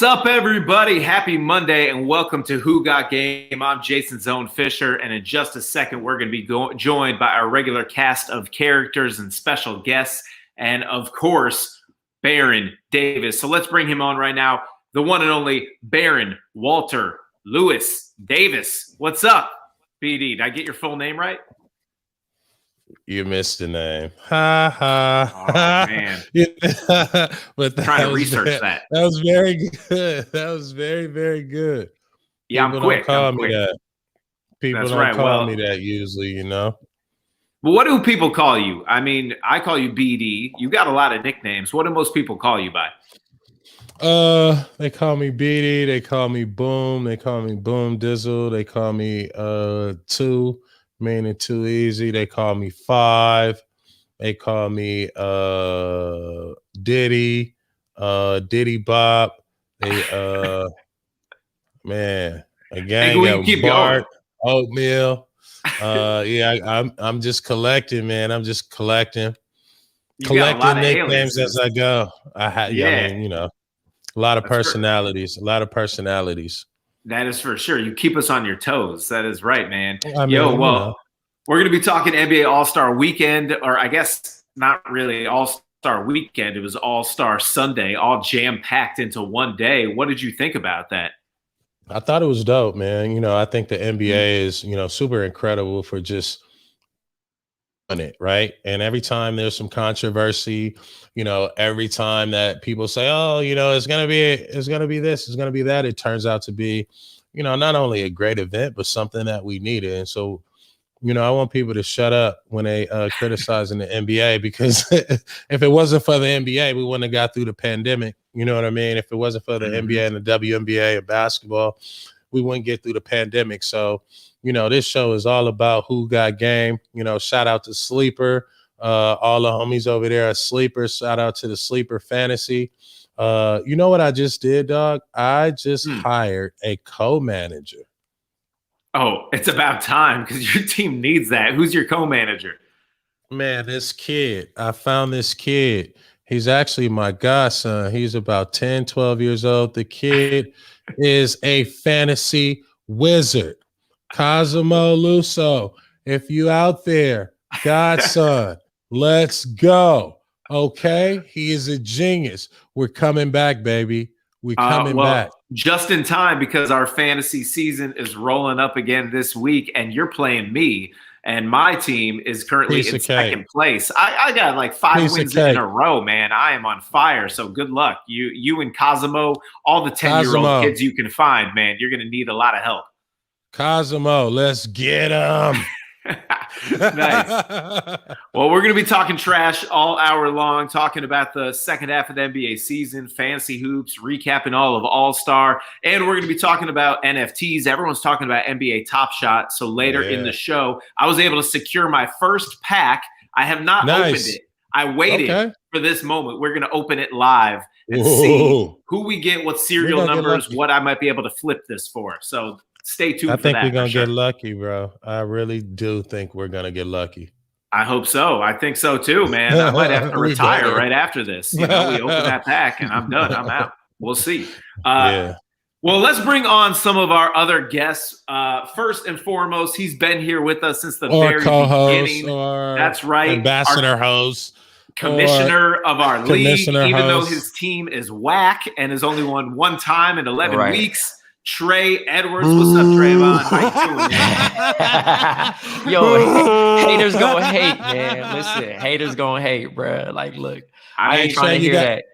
What's up, everybody? Happy Monday and welcome to Who Got Game. I'm Jason Zone Fisher, and in just a second, we're going to be joined by our regular cast of characters and special guests, and of course, Baron Davis. So let's bring him on right now. The one and only Baron Walter Lewis Davis. What's up, BD? Did I get your full name right? You missed the name. Ha ha. Oh, man. But trying to research that. That was very good. That was very, very good. Yeah, People I'm quick. Don't call me that. People don't call me that usually, you know. Well, what do people call you? I mean, I call you BD. You got a lot of nicknames. What do most people call you by? They call me BD. They call me Boom. They call me Boom Dizzle. They call me Two. Meaning too easy. They call me Five. They call me Diddy, Diddy Bop. They man, a gang of Bart, Oatmeal. Yeah, I'm just collecting, man. I'm just collecting nicknames as I go. I mean, you know, a lot of personalities. That is for sure. You keep us on your toes. That is right, man. I mean, we're going to be talking NBA All-Star Weekend, or I guess not really All-Star Weekend. It was All-Star Sunday, all jam-packed into one day. What did you think about that? I thought it was dope, man. You know, I think the NBA is, you know, super incredible for just on it, right? And every time there's some controversy, you know, every time that people say, oh, you know, it's gonna be this, it's gonna be that, it turns out to be, you know, not only a great event, but something that we needed. And so, you know, I want people to shut up when they criticizing the NBA, because if it wasn't for the NBA, we wouldn't have got through the pandemic. You know what I mean? If it wasn't for the NBA and the WNBA and basketball, we wouldn't get through the pandemic. So, you know, this show is all about who got game. You know, shout out to Sleeper. All the homies over there are Sleepers. Shout out to the Sleeper Fantasy. You know what I just did, dog? I just hired a co-manager. Oh, it's about time, because your team needs that. Who's your co-manager? Man, this kid. I found this kid. He's actually my godson. He's about 10, 12 years old. The kid is a fantasy wizard. Cosimo Lusso, if you out there, godson, let's go. Okay? He is a genius. We're coming back, baby. We're coming back. Just in time, because our fantasy season is rolling up again this week, and you're playing me, and my team is currently in second place. I got like 5 wins in a row, man. I am on fire, so good luck. You and Cosimo, all the 10-year-old kids you can find, man. You're going to need a lot of help. Cosimo, let's get him. Nice. Well, we're going to be talking trash all hour long, talking about the second half of the NBA season, fantasy hoops, recapping all of All-Star, and we're going to be talking about NFTs. Everyone's talking about NBA Top Shot. So later in the show, I was able to secure my first pack. I have not opened it. I waited for this moment. We're going to open it live and see who we get, what serial numbers, what I might be able to flip this for. So stay tuned for that. I think we're going to get lucky, bro. I really do think we're going to get lucky. I hope so. I think so too, man. I might have to retire right after this. You know, we open that pack and I'm done. I'm out. We'll see. Well, let's bring on some of our other guests. First and foremost, he's been here with us since the very beginning. That's right. Ambassador host. Commissioner of our league, even though his team is whack and has only won one time in 11 weeks. Trey Edwards. What's up, Travonne? How you doing, man? Yo, haters gonna hate, man. Listen, haters gonna hate, bro. Like, look, I ain't trying to hear that.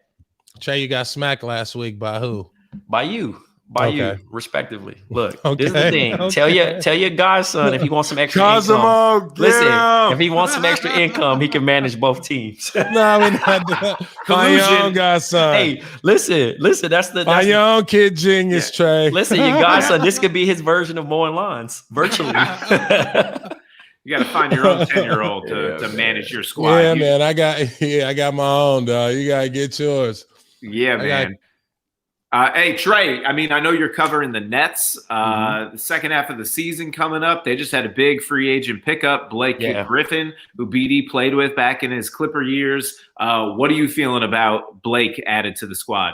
Trey, you got smacked last week by who? By you. By you, respectively. Look, this is the thing. Tell your godson if he wants some extra income. Listen, if he wants some extra income, he can manage both teams. No, we're not doing my own godson. Hey, listen. That's my own kid genius, Trey. Listen, your godson. This could be his version of mowing lawns virtually. You got to find your own 10-year-old to manage your squad. Yeah, man. I got my own, dog. You gotta get yours. Yeah, man. Hey, Trey, I mean, I know you're covering the Nets. The second half of the season coming up. They just had a big free agent pickup, Blake Griffin, who BD played with back in his Clipper years. What are you feeling about Blake added to the squad?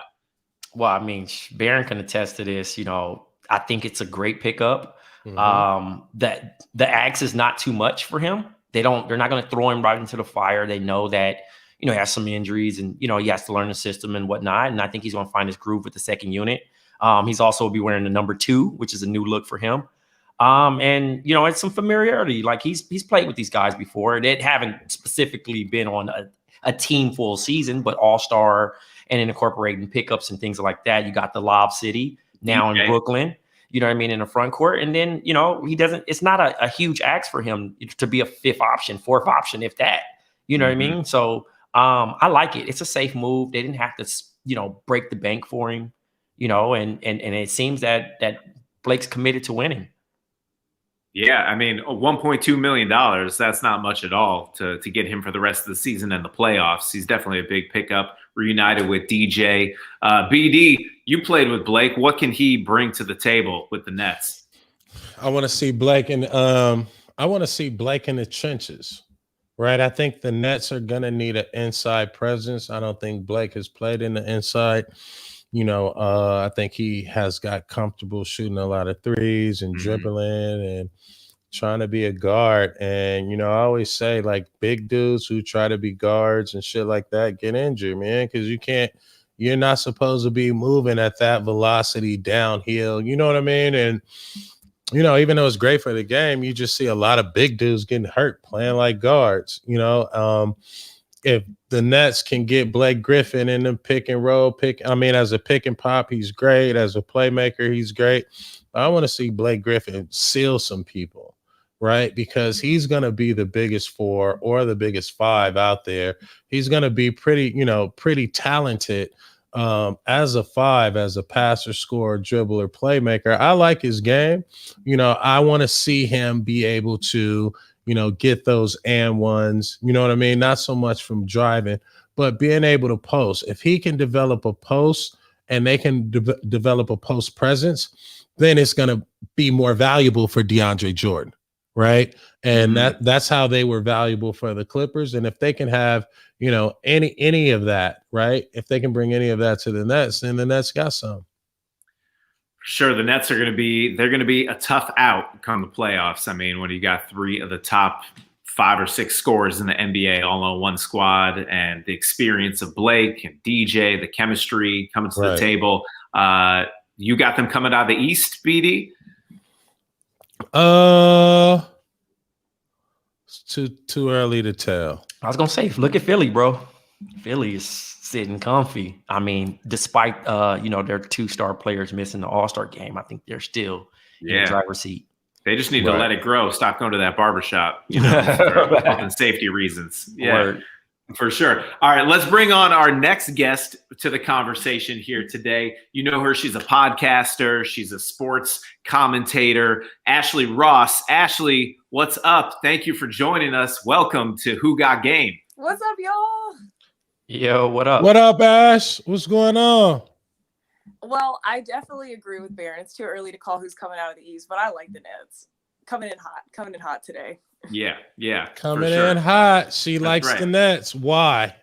Well, I mean, Barron can attest to this. I think it's a great pickup. That the axe is not too much for him. They're not going to throw him right into the fire. They know that, he has some injuries and, he has to learn the system and whatnot. And I think he's going to find his groove with the second unit. He's also be wearing the number 2, which is a new look for him. And, it's some familiarity. Like he's played with these guys before. They haven't specifically been on a team full season, but all-star and incorporating pickups and things like that. You got the Lob City now in Brooklyn, in the front court. And then, it's not a huge ask for him to be a 5th option, 4th option, if that, what I mean? So I like it. It's a safe move. They didn't have to, break the bank for him, and it seems that Blake's committed to winning. Yeah, I mean, $1.2 million, that's not much at all to get him for the rest of the season and the playoffs. He's definitely a big pickup, reunited with DJ. BD, you played with Blake. What can he bring to the table with the Nets? I want to see Blake in the trenches, right? I think the Nets are going to need an inside presence. I don't think Blake has played in the inside. I think he has got comfortable shooting a lot of threes and dribbling and trying to be a guard. And, I always say, like, big dudes who try to be guards and shit like that get injured, man, because you're not supposed to be moving at that velocity downhill. You know what I mean? And, even though it's great for the game, you just see a lot of big dudes getting hurt playing like guards, If the Nets can get Blake Griffin in the pick and roll, as a pick and pop, he's great. As a playmaker, he's great. But I want to see Blake Griffin seal some people, right? Because he's going to be the biggest 4 or the biggest 5 out there. He's going to be pretty talented as a 5, as a passer, scorer, dribbler, playmaker. I like his game. I want to see him be able to get those and ones, you know what I mean? Not so much from driving, but being able to post. If he can develop a post and they can develop a post presence, then it's going to be more valuable for DeAndre Jordan, right? And that's how they were valuable for the Clippers. And if they can have, any of that, right? If they can bring any of that to the Nets, then the Nets got some. Sure, the Nets are going to be a tough out come the playoffs. I mean, when you got 3 of the top 5 or 6 scorers in the NBA all on one squad, and the experience of Blake and DJ, the chemistry coming to the table. You got them coming out of the East, BD? It's too early to tell. I was gonna say, look at Philly, bro. Philly is sitting comfy. I mean, despite their 2-star players missing the All-Star game, I think they're still in the driver's seat. They just need to let it grow. Stop going to that barbershop, for health and safety reasons. Yeah, Word. For sure. All right, let's bring on our next guest to the conversation here today. You know her. She's a podcaster. She's a sports commentator. Ashley Ross. Ashley, what's up? Thank you for joining us. Welcome to Who Got Game. What's up, y'all? Yo, what up? What up, Ash? What's going on? Well, I definitely agree with Barron. It's too early to call who's coming out of the East, but I like the Nets. Coming in hot today. Yeah. Coming in hot. She likes the Nets. Why?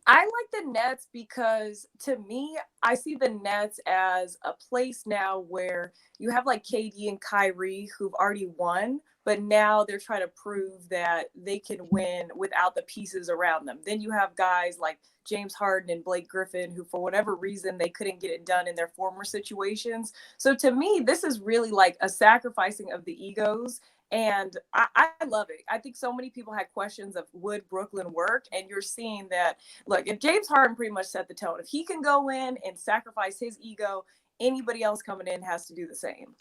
I like the Nets because, to me, I see the Nets as a place now where you have like KD and Kyrie who've already won, but now they're trying to prove that they can win without the pieces around them. Then you have guys like James Harden and Blake Griffin who, for whatever reason, they couldn't get it done in their former situations. So to me, this is really like a sacrificing of the egos. And I love it. I think so many people had questions of would Brooklyn work? And you're seeing that, look, if James Harden pretty much set the tone, if he can go in and sacrifice his ego, anybody else coming in has to do the same.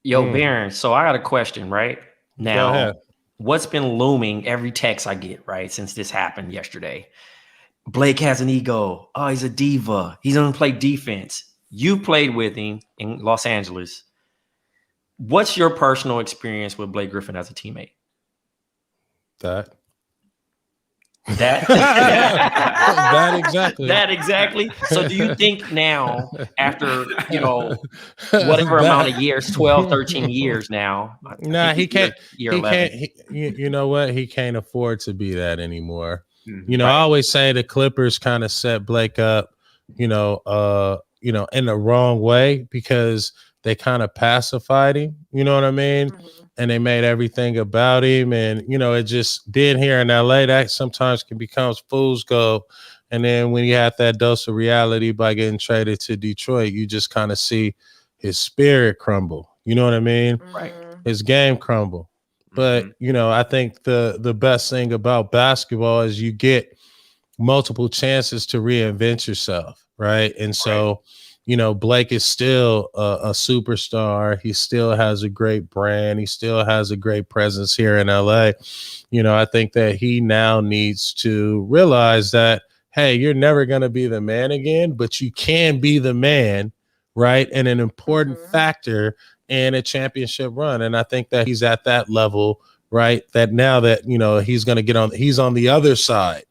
Yo, Barron, so I got a question right now. What's been looming every text I get, right, since this happened yesterday? Blake has an ego. Oh, he's a diva. He doesn't play defense. You played with him in Los Angeles. What's your personal experience with Blake Griffin as a teammate? That exactly. So do you think now, after, whatever amount of years, 12, 13 years now? He can't. You know what? He can't afford to be that anymore. I always say the Clippers kind of set Blake up, you know, in the wrong way because they kind of pacified him, you know what I mean? And they made everything about him. And, you know, it just did here in LA. That sometimes can become fool's gold. And then when you have that dose of reality by getting traded to Detroit, you just kind of see his spirit crumble. You know what I mean? Right. His game crumble. But, you know, I think the best thing about basketball is you get multiple chances to reinvent yourself, right? And so, you know, Blake is still a superstar. He still has a great brand. He still has a great presence here in LA. You know, I think that he now needs to realize that, hey, you're never going to be the man again, but you can be the man, right? And an important factor in a championship run. And I think that he's at that level, right? That now that, you know, he's going to he's on the other side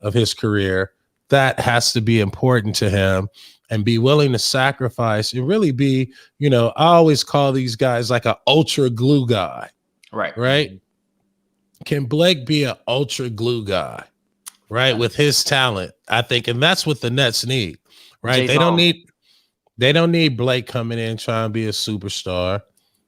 of his career, that has to be important to him and be willing to sacrifice and really be, you know, I always call these guys like an ultra glue guy. Right. Can Blake be an ultra glue guy? Right. With his talent, I think, and that's what the Nets need, right? They don't need Blake coming in trying to be a superstar.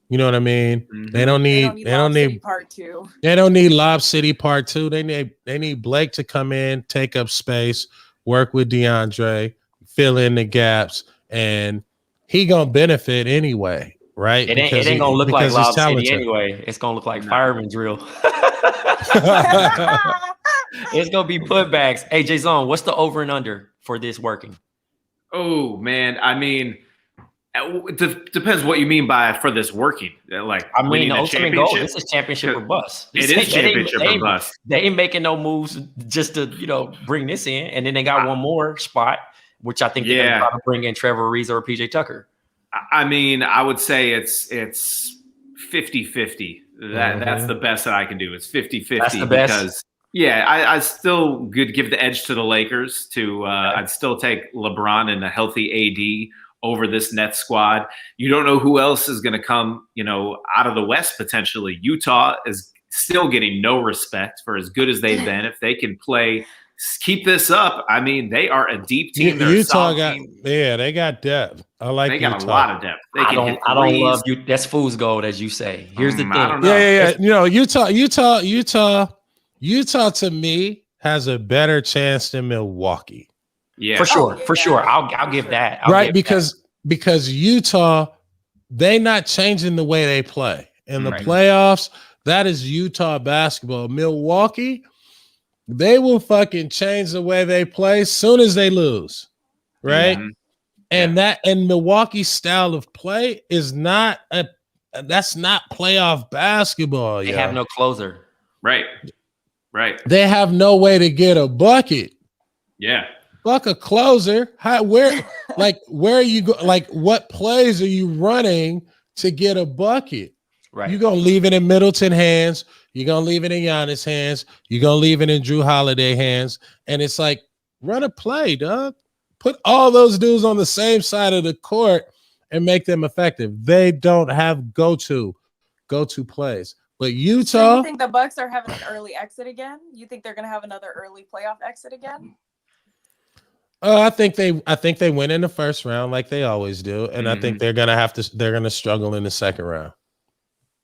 You know what I mean? They don't need part 2. They don't need Lob City Part 2. They need Blake to come in, take up space, work with DeAndre, fill in the gaps, and he gonna benefit anyway, right? It ain't gonna look like Lob City anyway. It's gonna look like fireman drill. It's gonna be putbacks. Hey, Jason, what's the over and under for this working? Oh man, I mean, it depends what you mean by for this working. Like, I mean, the ultimate goal. This is championship or bust. It is championship or bust. They ain't making no moves just to, you know, bring this in, and then they got one more spot, which I think they're gonna try to bring in Trevor Ariza or PJ Tucker. I mean, I would say it's 50-50. That's the best that I can do. It's 50-50. That's the best. Because I still could give the edge to the Lakers. I'd still take LeBron and a healthy AD over this Nets squad. You don't know who else is going to come, you know, out of the West potentially. Utah is still getting no respect for as good as they've been. If they can keep this up, I mean, they are a deep team. Utah they got depth. I like they Utah. got a lot of depth. I don't love you. That's fool's gold, as you say. Here's the thing. I don't know. Yeah. You know, Utah to me has a better chance than Milwaukee. Yeah, for sure. I'll give that. Because Utah, they not changing the way they play in the playoffs. That is Utah basketball. Milwaukee, they will fucking change the way they play as soon as they lose, right? And Milwaukee's style of play is that's not playoff basketball. They have no closer. Right. They have no way to get a bucket. Yeah. Fuck a closer. Where are you go? Like, what plays are you running to get a bucket? Right. You're gonna leave it in Middleton hands. You're gonna leave it in Giannis hands. You're gonna leave it in Drew Holiday hands. And it's like, run a play, dog. Put all those dudes on the same side of the court and make them effective. They don't have go-to plays. But Utah. So you think the Bucks are having an early exit again? You think they're gonna have another early playoff exit again? I think they win in the first round like they always do, and I think they're gonna struggle in the second round.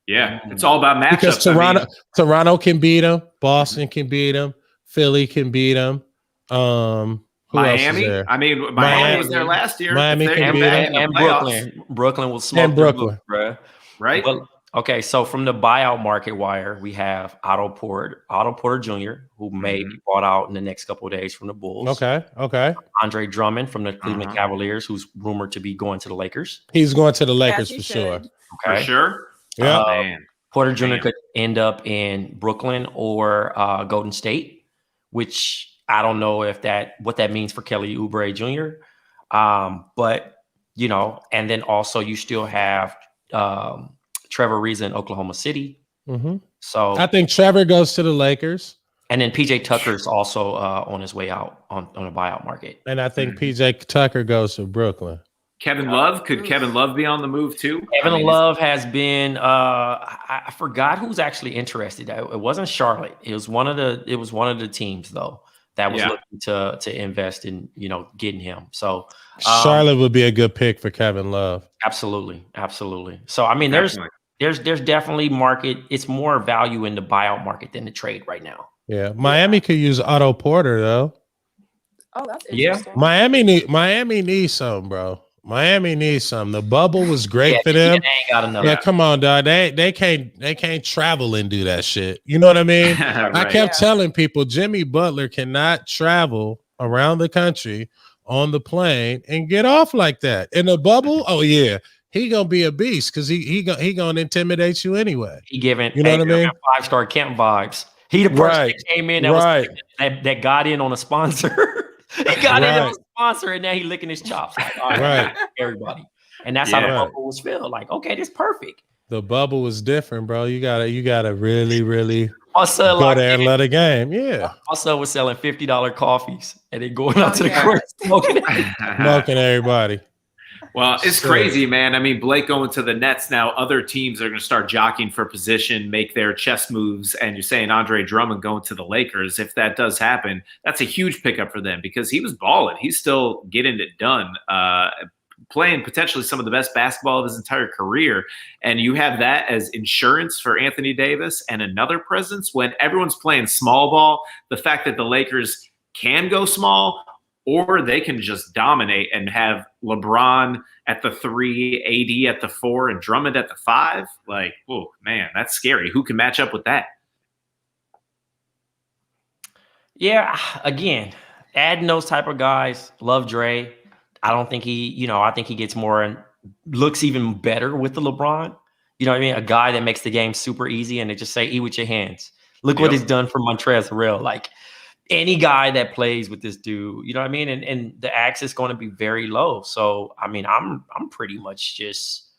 Yeah, it's all about matchups. Because Toronto can beat them, Boston can beat them, Philly can beat them. Miami. I mean, Miami was there last year. Miami can beat them, and Brooklyn. Brooklyn will smoke and Brooklyn, bro. Right. Well, okay, so from the buyout market wire, we have Otto Porter Jr., who may be bought out in the next couple of days from the Bulls. Okay. Andre Drummond from the Cleveland Cavaliers, who's rumored to be going to the Lakers. He's going to the Lakers for sure. Okay. For sure. Yeah. Man. Porter Jr. could end up in Brooklyn or Golden State, which I don't know what that means for Kelly Oubre Jr. But, you know, and then also you still have Trevor Ariza in Oklahoma City. So I think Trevor goes to the Lakers. And then PJ Tucker's also on his way out on a buyout market. And I think PJ Tucker goes to Brooklyn. Kevin Love, could Kevin Love be on the move too? Kevin Love has been I forgot who's actually interested. It wasn't Charlotte. It was one of the teams though. that was looking to invest in, getting him. So Charlotte would be a good pick for Kevin Love. Absolutely. So I mean, there's definitely market. It's more value in the buyout market than the trade right now. Yeah, Miami could use Otto Porter though. Oh, that's interesting. Miami needs some, bro. Miami needs some. The bubble was great for them. They ain't got enough. Yeah, come on, dog. They can't travel and do that shit. You know what I mean? Right. I kept telling people Jimmy Butler cannot travel around the country on the plane and get off like that. In the bubble, oh yeah, he gonna be a beast because he gonna intimidate you anyway. He giving what I mean? 5-star camp vibes. He the person that came in that got in on a sponsor. He got in on a sponsor, and now he licking his chops. Like, all right, everybody. And that's how the bubble was filled. Like, okay, this perfect. The bubble was different, bro. You gotta really go there and let a game. Yeah. Also was selling $50 coffees and then going out to the court smoking everybody. Well, it's crazy, man. I mean, Blake going to the Nets now. Other teams are going to start jockeying for position, make their chess moves. And you're saying Andre Drummond going to the Lakers. If that does happen, that's a huge pickup for them because he was balling. He's still getting it done, playing potentially some of the best basketball of his entire career. And you have that as insurance for Anthony Davis and another presence when everyone's playing small ball. The fact that the Lakers can go small, or they can just dominate and have LeBron at the 3, AD at the 4, and Drummond at the 5. Like, oh, man, that's scary. Who can match up with that? Yeah, again, adding those type of guys, love Dre. I don't think I think he gets more and looks even better with the LeBron. You know what I mean? A guy that makes the game super easy and they just say, eat with your hands. Look what he's done for Montrezl Harrell. Like, any guy that plays with this dude, you know what I mean? And the axe is going to be very low. So, I mean, I'm pretty much just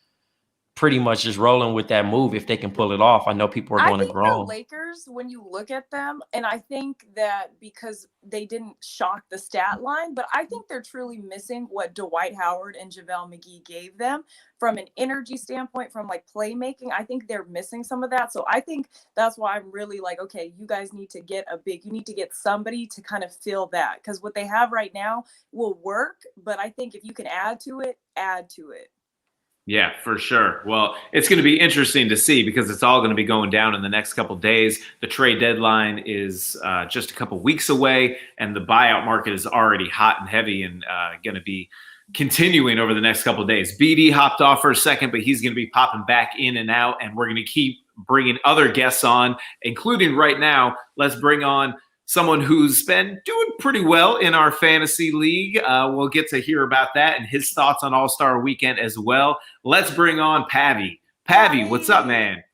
rolling with that move if they can pull it off. I know people are going to groan. The Lakers, when you look at them, and I think that because they didn't shock the stat line, but I think they're truly missing what Dwight Howard and JaVale McGee gave them from an energy standpoint, from like playmaking. I think they're missing some of that. So I think that's why I'm really like, okay, you guys need to get you need to get somebody to kind of fill that, because what they have right now will work. But I think if you can add to it, add to it. Yeah, for sure. Well, it's going to be interesting to see because it's all going to be going down in the next couple of days. The trade deadline is just a couple weeks away, and the buyout market is already hot and heavy and going to be continuing over the next couple of days. BD hopped off for a second, but he's going to be popping back in and out, and we're going to keep bringing other guests on, including right now. Let's bring on someone who's been doing pretty well in our fantasy league. We'll get to hear about that and his thoughts on All-Star Weekend as well. Let's bring on Pavi. Pavi, what's up, man?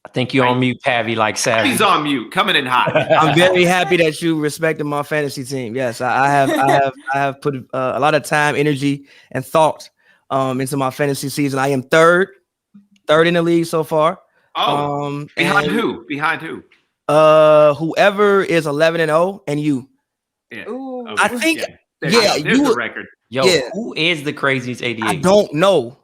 I think you're on mute, Pavi, like Savage. He's on mute, coming in hot. I'm very happy that you respected my fantasy team. Yes, I have put a lot of time, energy, and thought into my fantasy season. I am third in the league so far. Oh, behind who? Whoever is 11-0 and you. Yeah. Ooh. I think there's the record. Yo, who is the craziest 88? I don't know.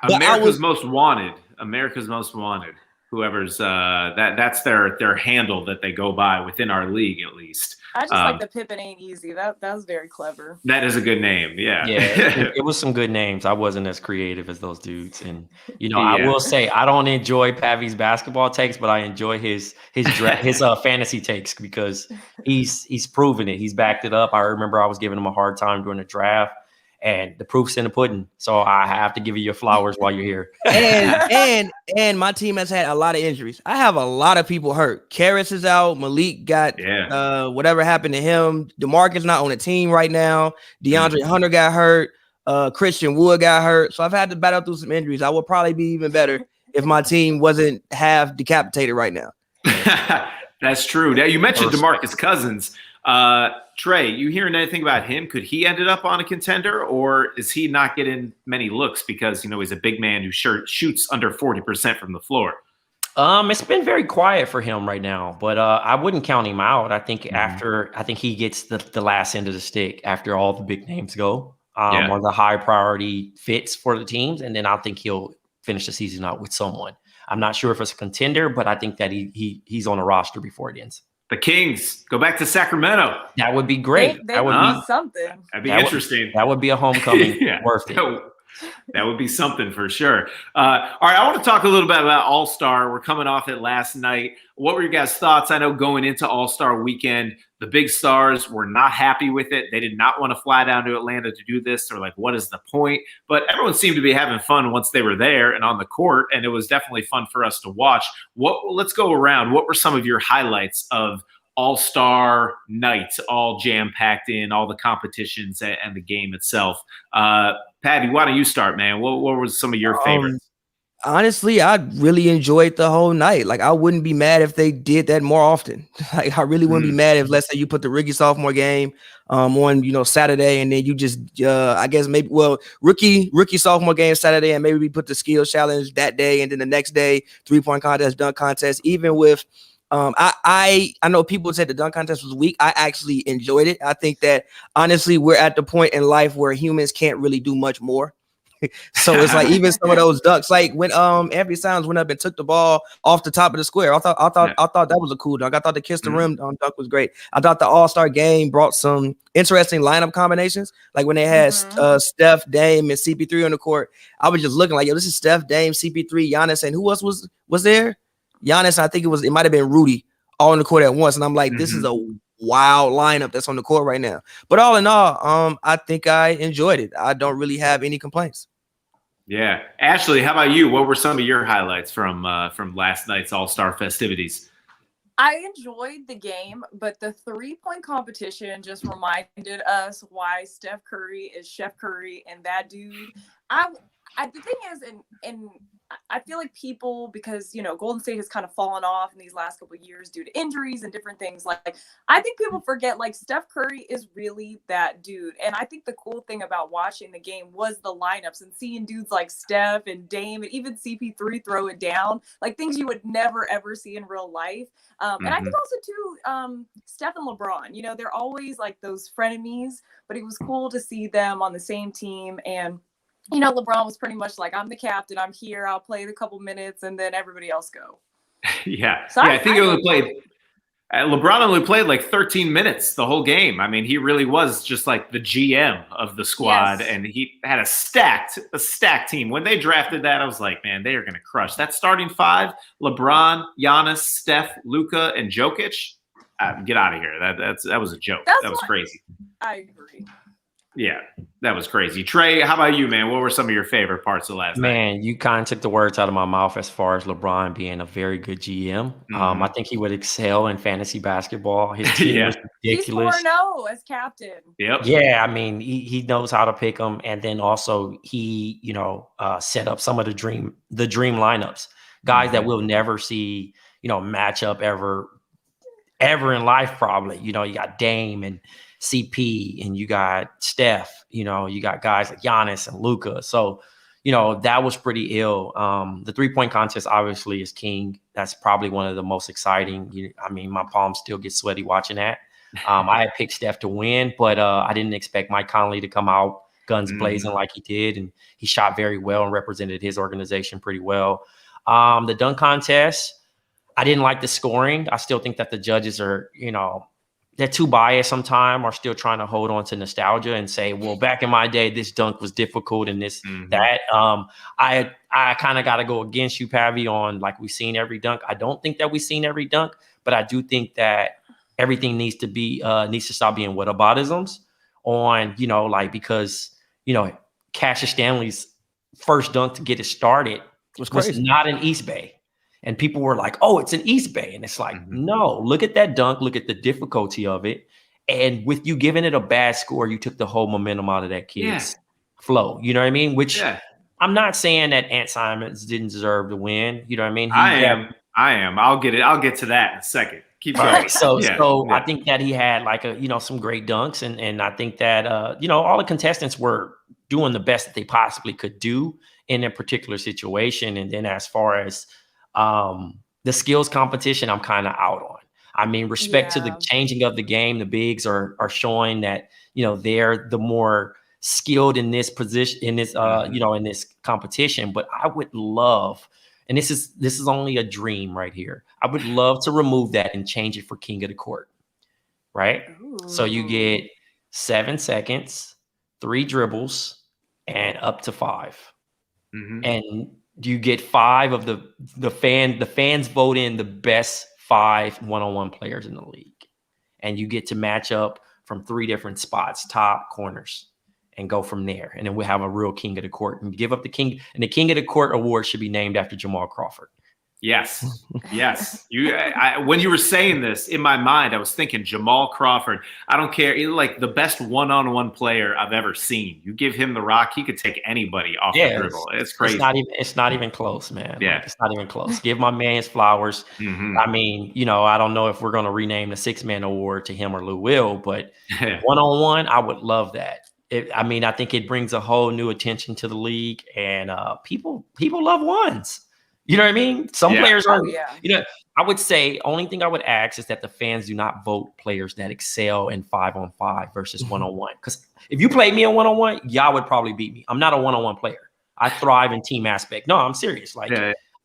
America's Most Wanted. America's Most Wanted. Whoever's that's their handle that they go by within our league, at least. I just like the Pippin Ain't Easy. That was very clever. That is a good name. Yeah. Yeah, it was some good names. I wasn't as creative as those dudes. And, I will say I don't enjoy Pavi's basketball takes, but I enjoy his fantasy takes because he's proven it. He's backed it up. I remember I was giving him a hard time during the draft. And the proof's in the pudding. So I have to give you your flowers while you're here. And my team has had a lot of injuries. I have a lot of people hurt. Karras is out. Malik got whatever happened to him. DeMarcus not on the team right now. DeAndre Hunter got hurt. Christian Wood got hurt. So I've had to battle through some injuries. I would probably be even better if my team wasn't half decapitated right now. That's true. Now you mentioned DeMarcus Cousins. Trey, you hearing anything about him? Could he end up on a contender, or is he not getting many looks because he's a big man who shoots under 40% from the floor? It's been very quiet for him right now, but I wouldn't count him out. I think I think he gets the last end of the stick after all the big names go. Or the high priority fits for the teams, and then I think he'll finish the season out with someone. I'm not sure if it's a contender, but I think that he's on a roster before it ends. The Kings go back to Sacramento. That would be great. They that would be be something. That'd be interesting. That would be a homecoming worth it. That would be something for sure. All right, I want to talk a little bit about All-Star. We're coming off it last night. What were your guys' thoughts? I know going into All-Star weekend, the big stars were not happy with it. They did not want to fly down to Atlanta to do this. They're like, what is the point? But everyone seemed to be having fun once they were there and on the court, and it was definitely fun for us to watch. Let's go around. What were some of your highlights of All-Star night, all jam-packed in, all the competitions and the game itself? Patty, why don't you start, man? What were some of your favorites? Honestly, I really enjoyed the whole night. Like, I wouldn't be mad if they did that more often. Like, I really wouldn't be mad if, let's say, you put the rookie sophomore game on, Saturday, and then you just, I guess maybe, rookie sophomore game Saturday, and maybe we put the skills challenge that day, and then the next day, 3-point contest, dunk contest. Even with, I know people said the dunk contest was weak. I actually enjoyed it. I think that honestly, we're at the point in life where humans can't really do much more. So it's like even some of those dunks, like when Anthony Simons went up and took the ball off the top of the square. I thought that was a cool dunk. I thought the kiss the rim dunk was great. I thought the All-Star game brought some interesting lineup combinations. Like when they had Steph, Dame, and CP3 on the court, I was just looking like, yo, this is Steph, Dame, CP3, Giannis, and who else was there? Giannis, I think it might have been Rudy all on the court at once. And I'm like, this is a wild lineup that's on the court right now. But all in all, I think I enjoyed it. I don't really have any complaints. Yeah. Ashley, how about you? What were some of your highlights from last night's All-Star festivities? I enjoyed the game, but the 3-point competition just reminded us why Steph Curry is Chef Curry and that dude. The thing is, and I feel like people, because, Golden State has kind of fallen off in these last couple of years due to injuries and different things. Like, I think people forget, like, Steph Curry is really that dude. And I think the cool thing about watching the game was the lineups and seeing dudes like Steph and Dame and even CP3 throw it down, like things you would never, ever see in real life. And I think also, too, Steph and LeBron, they're always like those frenemies, but it was cool to see them on the same team. And LeBron was pretty much like, I'm the captain. I'm here. I'll play the couple minutes, and then everybody else go. Yeah. So I think LeBron only played like 13 minutes the whole game. I mean, he really was just like the GM of the squad, and he had a stacked team. When they drafted that, I was like, man, they are going to crush. That starting five, LeBron, Giannis, Steph, Luka, and Jokic, get out of here. That was a joke. That was crazy. I agree. Yeah, that was crazy. Trey, how about you, man? What were some of your favorite parts of last night? Man, you kind of took the words out of my mouth as far as LeBron being a very good GM. I think he would excel in fantasy basketball. His team was ridiculous. He's 4-0 as captain. Yep. Yeah, I mean, he knows how to pick them, and then also he, set up some of the dream lineups, guys that we'll never see, match up ever in life. Probably, you got Dame and CP, and you got Steph, you got guys like Giannis and Luka. So, that was pretty ill. The 3-point contest obviously is king. That's probably one of the most exciting. I mean, my palms still get sweaty watching that. I had picked Steph to win, but I didn't expect Mike Conley to come out guns blazing like he did. And he shot very well and represented his organization pretty well. The dunk contest, I didn't like the scoring. I still think that the judges are, they're too biased sometimes, or still trying to hold on to nostalgia and say, well, back in my day, this dunk was difficult and this, that. I kind of got to go against you, Pavi, on like we've seen every dunk. I don't think that we've seen every dunk, but I do think that everything needs to stop being whataboutisms on, because, Cassius Stanley's first dunk to get it started was not in East Bay. And people were like, oh, it's an East Bay. And it's like, no, look at that dunk. Look at the difficulty of it. And with you giving it a bad score, you took the whole momentum out of that kid's flow. You know what I mean? Which I'm not saying that Ant Simons didn't deserve to win. You know what I mean? I am. I'll get to that in a second. Keep going. Right. So I think that he had like some great dunks. And I think that, all the contestants were doing the best that they possibly could do in a particular situation. And then as far as the skills competition, I'm kind of out on. I mean, respect to the changing of the game. The bigs are showing that, they're the more skilled in this position, in this, in this competition. But I would love, and this is only a dream right here. I would love to remove that and change it for King of the Court, right? Ooh. So you get 7 seconds, 3 dribbles, and up to 5. And you get 5 of the fans vote in the best 5 one-on-one players in the league. And you get to match up from 3 different spots, top, corners, and go from there. And then we'll have a real King of the Court and give up the King. And the King of the Court award should be named after Jamal Crawford. Yes. Yes. When you were saying this in my mind, I was thinking Jamal Crawford. I don't care. He's like the best one-on-one player I've ever seen. You give him the rock, he could take anybody off the dribble. It's crazy. It's not even close, man. Yeah. Like, it's not even close. Give my man his flowers. I mean, I don't know if we're going to rename the 6-man award to him or Lou Will, but one-on-one, I would love that. I think it brings a whole new attention to the league, and people love ones. You know what I mean? Some players are, I would say only thing I would ask is that the fans do not vote players that excel in 5-on-5 versus one-on-one. Because if you played me in one-on-one, y'all would probably beat me. I'm not a one-on-one player. I thrive in team aspect. No, I'm serious. Like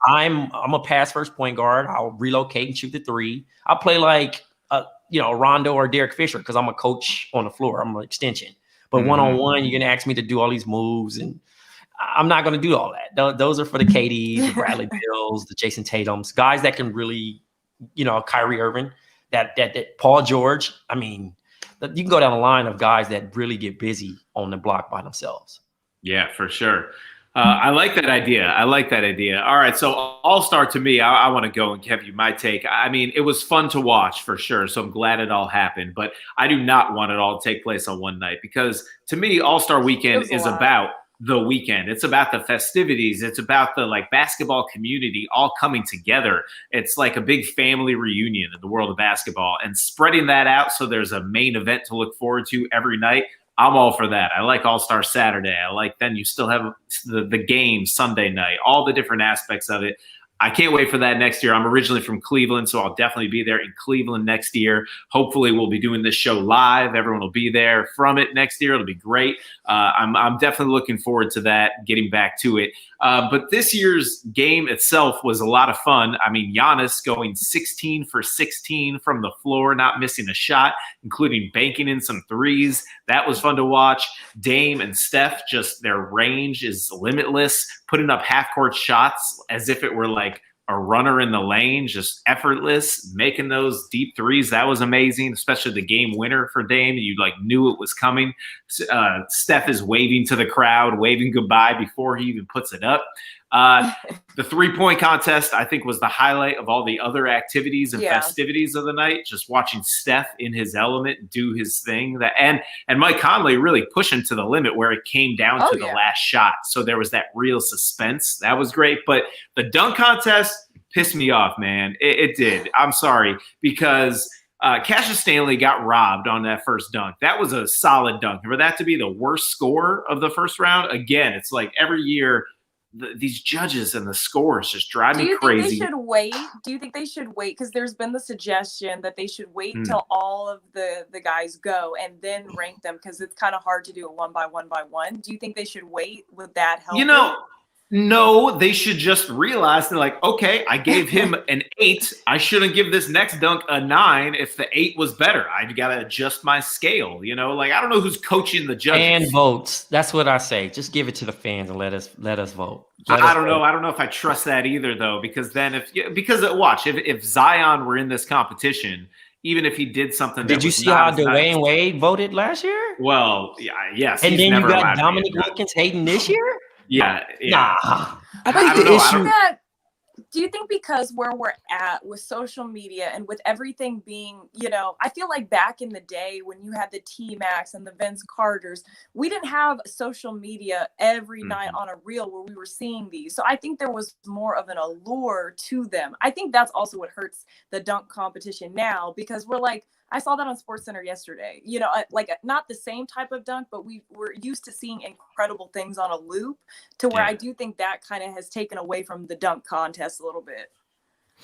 I'm a pass first point guard. I'll relocate and shoot the 3. I'll play like Rondo or Derek Fisher because I'm a coach on the floor. I'm an extension. But one-on-one, you're gonna ask me to do all these moves, and I'm not going to do all that. Those are for the KDs, the Bradley Bills, the Jason Tatums, guys that can really, Kyrie Irving, that Paul George. I mean, you can go down the line of guys that really get busy on the block by themselves. Yeah, for sure. I like that idea. All right, so All-Star to me, I want to go and give you my take. I mean, it was fun to watch for sure, so I'm glad it all happened. But I do not want it all to take place on one night because to me, All-Star Weekend is about the weekend. It's about the festivities. It's about the basketball community all coming together. It's like a big family reunion in the world of basketball, and spreading that out so there's a main event to look forward to every night. I'm all for that. I like All-Star Saturday. I like then you still have the game Sunday night, all the different aspects of it. I can't wait for that next year. I'm originally from Cleveland, so I'll definitely be there in Cleveland next year. Hopefully we'll be doing this show live. Everyone will be there from it next year. It'll be great. I'm definitely looking forward to that, getting back to it. But this year's game itself was a lot of fun. I mean, Giannis going 16 for 16 from the floor, not missing a shot, including banking in some threes. That was fun to watch. Dame and Steph, just their range is limitless, putting up half-court shots as if it were like a runner in the lane, just effortless, making those deep threes. That was amazing, especially the game winner for Dame. You knew it was coming. Steph is waving to the crowd, waving goodbye before he even puts it up. The 3-point contest, I think, was the highlight of all the other activities and festivities of the night. Just watching Steph in his element do his thing. And Mike Conley really pushing to the limit where it came down to the last shot. So there was that real suspense. That was great. But the dunk contest pissed me off, man. It did. I'm sorry, because Cassius Stanley got robbed on that first dunk. That was a solid dunk. For that to be the worst score of the first round, again, it's like every year – these judges and the scores just drive me crazy. Do you think they should wait? Because there's been the suggestion that they should wait until all of the guys go and then rank them, because it's kind of hard to do it one by one. Do you think they should wait? Would that help? No, they should just realize they're like, okay, I gave him an 8. I shouldn't give this next dunk a 9 if the 8 was better. I got to adjust my scale, I don't know who's coaching the judges. And votes. That's what I say. Just give it to the fans and let us vote. I don't know. I don't know if I trust that either, though, because then if Zion were in this competition, even if he did something, did you see how Dwayne Wade voted last year? Well, yes. And then you got Dominic Wilkins hating this year? Yeah. Nah. I think the issue. Do you think because where we're at with social media and with everything being, I feel like back in the day when you had the T-Max and the Vince Carters, we didn't have social media every night on a reel where we were seeing these. So I think there was more of an allure to them. I think that's also what hurts the dunk competition now, because we're like, I saw that on SportsCenter yesterday, like not the same type of dunk, but we were used to seeing incredible things on a loop, to where I do think that kind of has taken away from the dunk contest a little bit.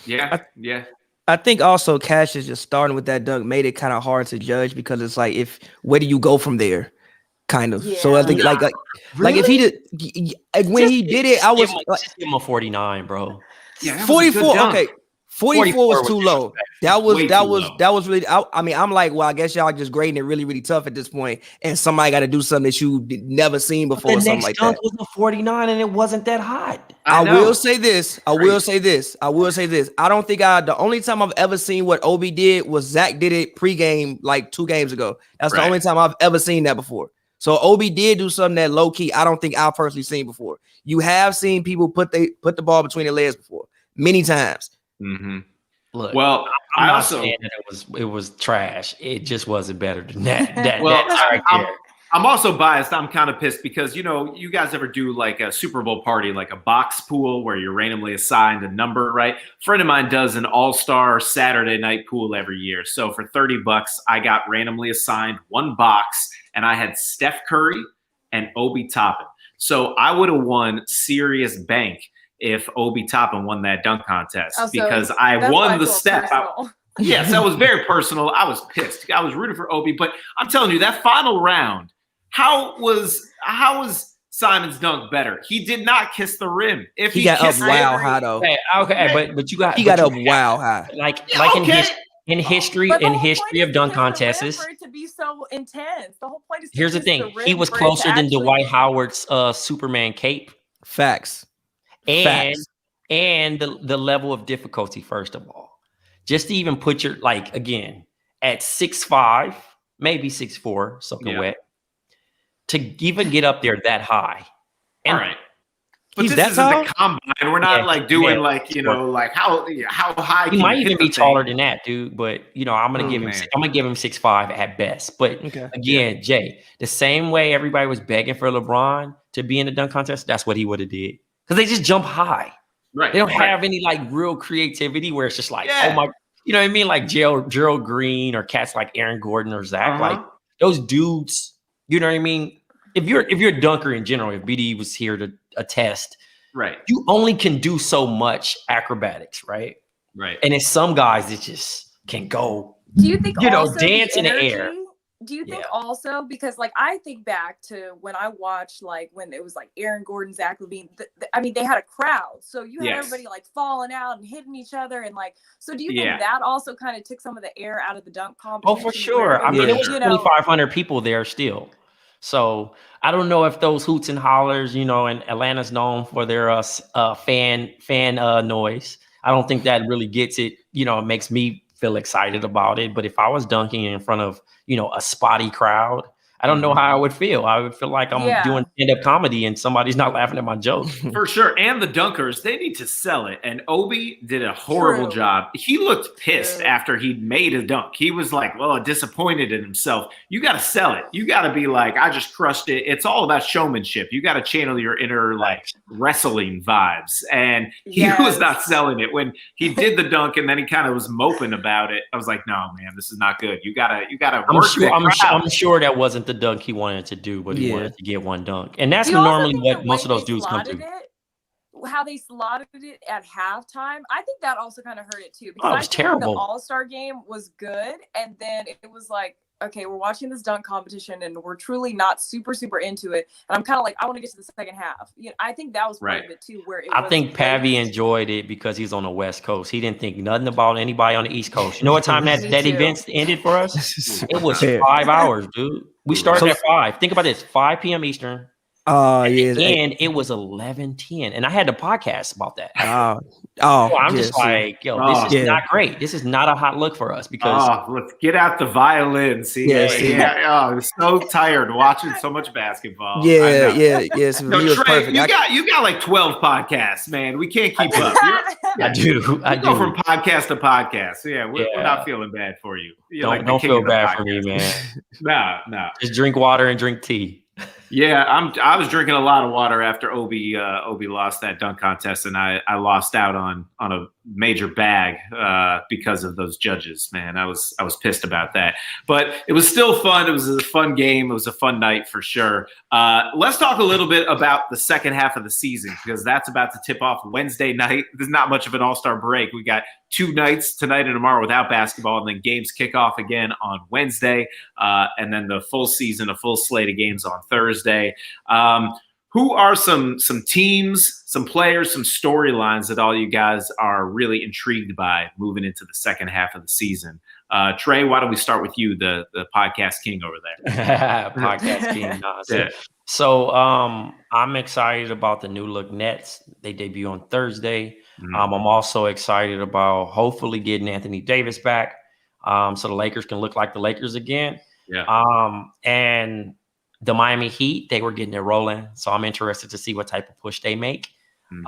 Yeah. I think also Cash is just starting with that dunk made it kind of hard to judge, because it's like, where do you go from there? kind of. Yeah. So I think like if he did when he did it, I was just give him a 49, bro. Yeah, 44. Okay. 44 was too low. That was really. I mean, I'm like, well, I guess y'all just grading it really, really tough at this point, and somebody got to do something that you never seen before. The or something next like dunk that. was a 49, and it wasn't that hot. I will say this. I don't think the only time I've ever seen what Obi did was Zach did it pregame like 2 games ago. That's the only time I've ever seen that before. So Obi did do something that low key I don't think I've personally seen before. You have seen people put the ball between their legs before many times. Mm-hmm. Look, well, I'm not saying that it was trash. It just wasn't better than that. I'm also biased. I'm kind of pissed because, you guys ever do like a Super Bowl party, like a box pool where you're randomly assigned a number, right? A friend of mine does an all-star Saturday night pool every year. So for $30, I got randomly assigned 1 box, and I had Steph Curry and Obi Toppin. So I would have won serious bank if Obi Toppin won that dunk contest because I won the step. Yes, that was very personal. I was pissed. I was rooting for Obi, but I'm telling you, that final round, how was Simon's dunk better? He did not kiss the rim. If he got kissed up wow high though. Okay, but you got he got up wow high. In history of dunk contests, for it to be so intense. The whole point is. Here's the thing: he was closer than Dwight Howard's Superman cape. Facts. And the level of difficulty, first of all, just to even put your again at 6'5", maybe 6'4", soaking wet, to even get up there that high. And all right, but this isn't the combine. We're not doing how high. He might even be taller than that, dude. But I'm gonna give him 6'5" at best. But again, Jay, the same way everybody was begging for LeBron to be in the dunk contest, that's what he would have did. Because they just jump high. Right. They don't have any real creativity where it's just oh my, you know what I mean? Like Gerald Green or cats like Aaron Gordon or Zach, like those dudes, you know what I mean? If you're a dunker in general, if BD was here to attest, right, you only can do so much acrobatics, right? Right. And it's some guys that just can go, do you think dance in the air. Do you think also, because I think back to when I watched when it was Aaron Gordon, Zach LaVine, they had a crowd. So you had everybody falling out and hitting each other. And so do you think that also kind of took some of the air out of the dunk competition? Oh, for sure. I mean, it was 2,500 people there still. So I don't know if those hoots and hollers, and Atlanta's known for their fan noise. I don't think that really gets it. It makes me feel excited about it. But if I was dunking in front of, a spotty crowd, I don't know how I would feel. I would feel like I'm doing stand-up comedy and somebody's not laughing at my joke. For sure. And the dunkers, they need to sell it. And Obi did a horrible job. He looked pissed after he made a dunk. He was disappointed in himself. You got to sell it. You got to be I just crushed it. It's all about showmanship. You got to channel your inner wrestling vibes. And he was not selling it. When he did the dunk and then he kind of was moping about it, I was like, no, man, this is not good. You gotta I'm sure that wasn't the dunk he wanted to do, but he wanted to get one dunk. And that's normally what most of those dudes come to. How they slotted it at halftime, I think that also kind of hurt it too. Because it was terrible. The All-Star game was good, and then it was okay, we're watching this dunk competition, and we're truly not super into it. And I'm kind of I want to get to the second half. I think that was part of it too. I think Pavi enjoyed it because he's on the West Coast. He didn't think nothing about anybody on the East Coast. You know what time that event ended for us? It was 5 hours, dude. We started at 5. Think about this: 5 p.m. Eastern. And it was 11:10, and I had the podcast about that. I'm just this is not great. This is not a hot look for us because let's get out the violin. See, I'm so tired watching so much basketball. Yes. No, Trey, you got 12 podcasts, man. We can't keep up. I do. Go from podcast to podcast. We're not feeling bad for you. Don't feel bad for me, man. No. Just drink water and drink tea. Yeah, I was drinking a lot of water after Obi lost that dunk contest, and I lost out on a major bag because of those judges. Man, I was pissed about that, but it was still fun. It was a fun game. It was a fun night for sure. Let's talk a little bit about the second half of the season, because that's about to tip off Wednesday night. There's not much of an all-star break. We got 2 nights, tonight and tomorrow, without basketball, and then games kick off again on Wednesday, and then the full season, a full slate of games on Thursday. Who are some teams, some players, some storylines that all you guys are really intrigued by moving into the second half of the season? Trey, why don't we start with you, the podcast king over there? Podcast king. No, so I'm excited about the new look Nets. They debut on Thursday. I'm also excited about hopefully getting Anthony Davis back, so the Lakers can look like the Lakers again. Yeah. And the Miami Heat, they were getting it rolling, so I'm interested to see what type of push they make. Who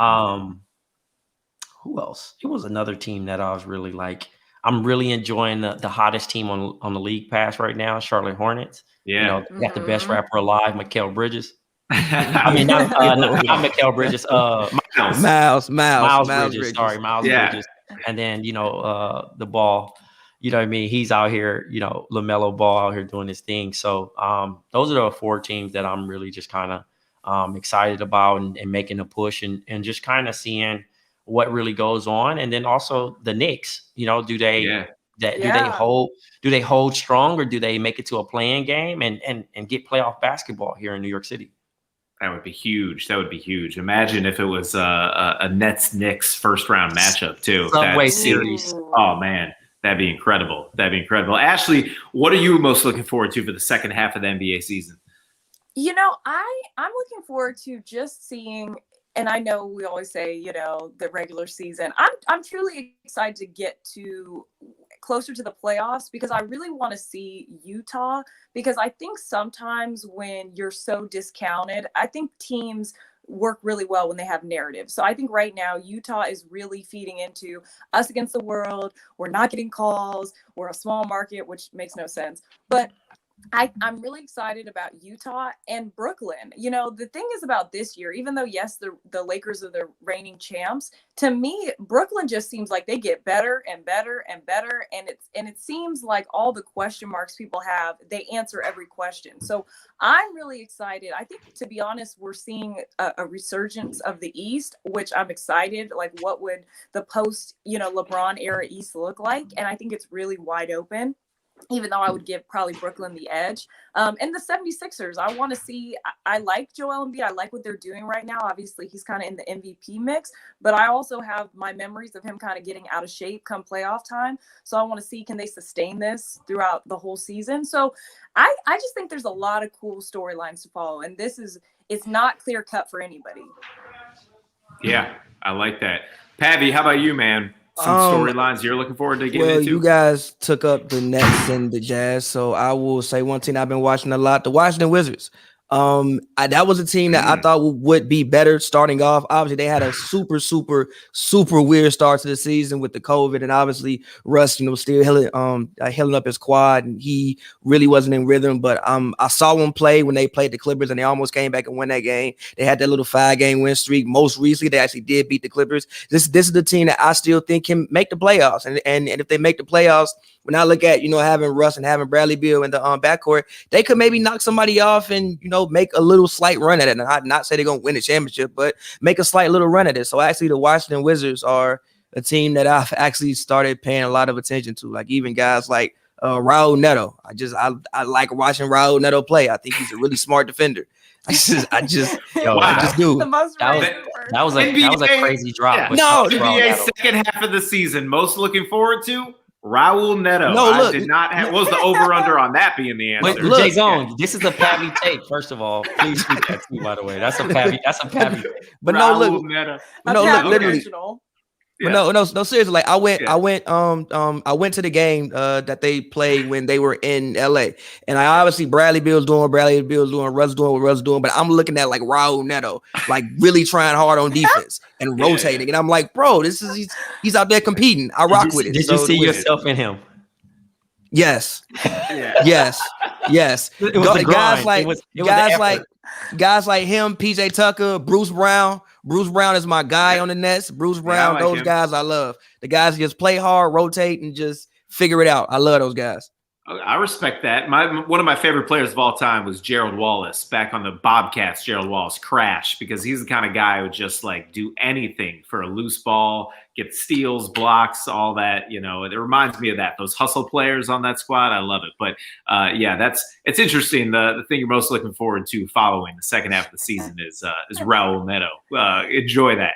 else? It was another team that I was really like. I'm really enjoying the hottest team on the league pass right now, Charlotte Hornets. Yeah, you know, got the best rapper alive, Mikal Bridges. I mean, not Mikal Bridges. Miles Bridges. Sorry, Miles Bridges. And then the ball. You know what I mean? He's out here, LaMelo Ball out here doing his thing. So those are the 4 teams that I'm really just kind of excited about and making a push and just kind of seeing what really goes on. And then also the Knicks, do they hold strong, or do they make it to a play-in game and get playoff basketball here in New York City? That would be huge. Imagine if it was a Nets-Knicks first-round matchup too. Subway series. Oh, man. That'd be incredible. Ashley, what are you most looking forward to for the second half of the NBA season? I'm looking forward to just seeing, and I know we always say, the regular season. I'm truly excited to get to closer to the playoffs, because I really want to see Utah, because I think sometimes when you're so discounted, I think teams work really well when they have narrative. So I think right now Utah is really feeding into us against the world. We're not getting calls. We're a small market, which makes no sense. But I'm really excited about Utah and Brooklyn. The thing is about this year, even though, yes, the Lakers are the reigning champs, to me, Brooklyn just seems like they get better and better and better. And it seems like all the question marks people have, they answer every question. So I'm really excited. I think, to be honest, we're seeing a resurgence of the East, which I'm excited. Like, what would the post, LeBron era East look like? And I think it's really wide open, even though I would give probably Brooklyn the edge. And the 76ers, I want to see, I like Joel Embiid. I like what they're doing right now. Obviously, he's kind of in the MVP mix, but I also have my memories of him kind of getting out of shape come playoff time. So I want to see, can they sustain this throughout the whole season? So I just think there's a lot of cool storylines to follow. And it's not clear cut for anybody. Yeah, I like that. Pavi, how about you, man? Some storylines you're looking forward to getting into? You guys took up the Nets and the Jazz, so I will say one team I've been watching a lot: the Washington Wizards. That was a team that I thought would be better starting off. Obviously, they had a super weird start to the season with the COVID, and obviously Russ, still healing up his quad, and he really wasn't in rhythm. But I saw them play when they played the Clippers, and they almost came back and won that game. They had that little 5-game win streak. Most recently, they actually did beat the Clippers. This is the team that I still think can make the playoffs, and if they make the playoffs, when I look at having Russ and having Bradley Beal in the backcourt, they could maybe knock somebody off and make a little slight run at it. And I'd not say they're gonna win the championship, but make a slight little run at it. So actually, the Washington Wizards are a team that I've actually started paying a lot of attention to. Like even guys like Raul Neto. I like watching Raul Neto play. I think he's a really smart defender. I just do. That was a crazy drop. Yeah. No, NBA second half of the season. Most looking forward to Raul Neto. I did not have. What was the over/under on that being the answer? Look, Jay Zone, this is a Pavi take. First of all, please speak that to me. By the way, that's a Pavi take. But literally. Yeah. But no, seriously. Like I went to the game that they played when they were in LA, and I obviously Bradley Beal's doing, Russ doing what Russ doing, but I'm looking at like Raul Neto, like really trying hard on defense and rotating, and I'm like, bro, he's out there competing. I rock with it. Did you see yourself in him? Yes. Yes. It was guys like Guys like him, PJ Tucker, Bruce Brown. Bruce Brown is my guy on the Nets. Bruce Brown, like those him. guys I love. The guys just play hard, rotate, and just figure it out. I love those guys. I respect that. One of my favorite players of all time was Gerald Wallace back on the Bobcats. Gerald Wallace, Crash, because he's the kind of guy who would just like do anything for a loose ball, get steals, blocks, all that. You know, it reminds me of that. Those hustle players on that squad, I love it. But yeah, it's interesting. The thing you're most looking forward to following the second half of the season is Raul Neto. Enjoy that.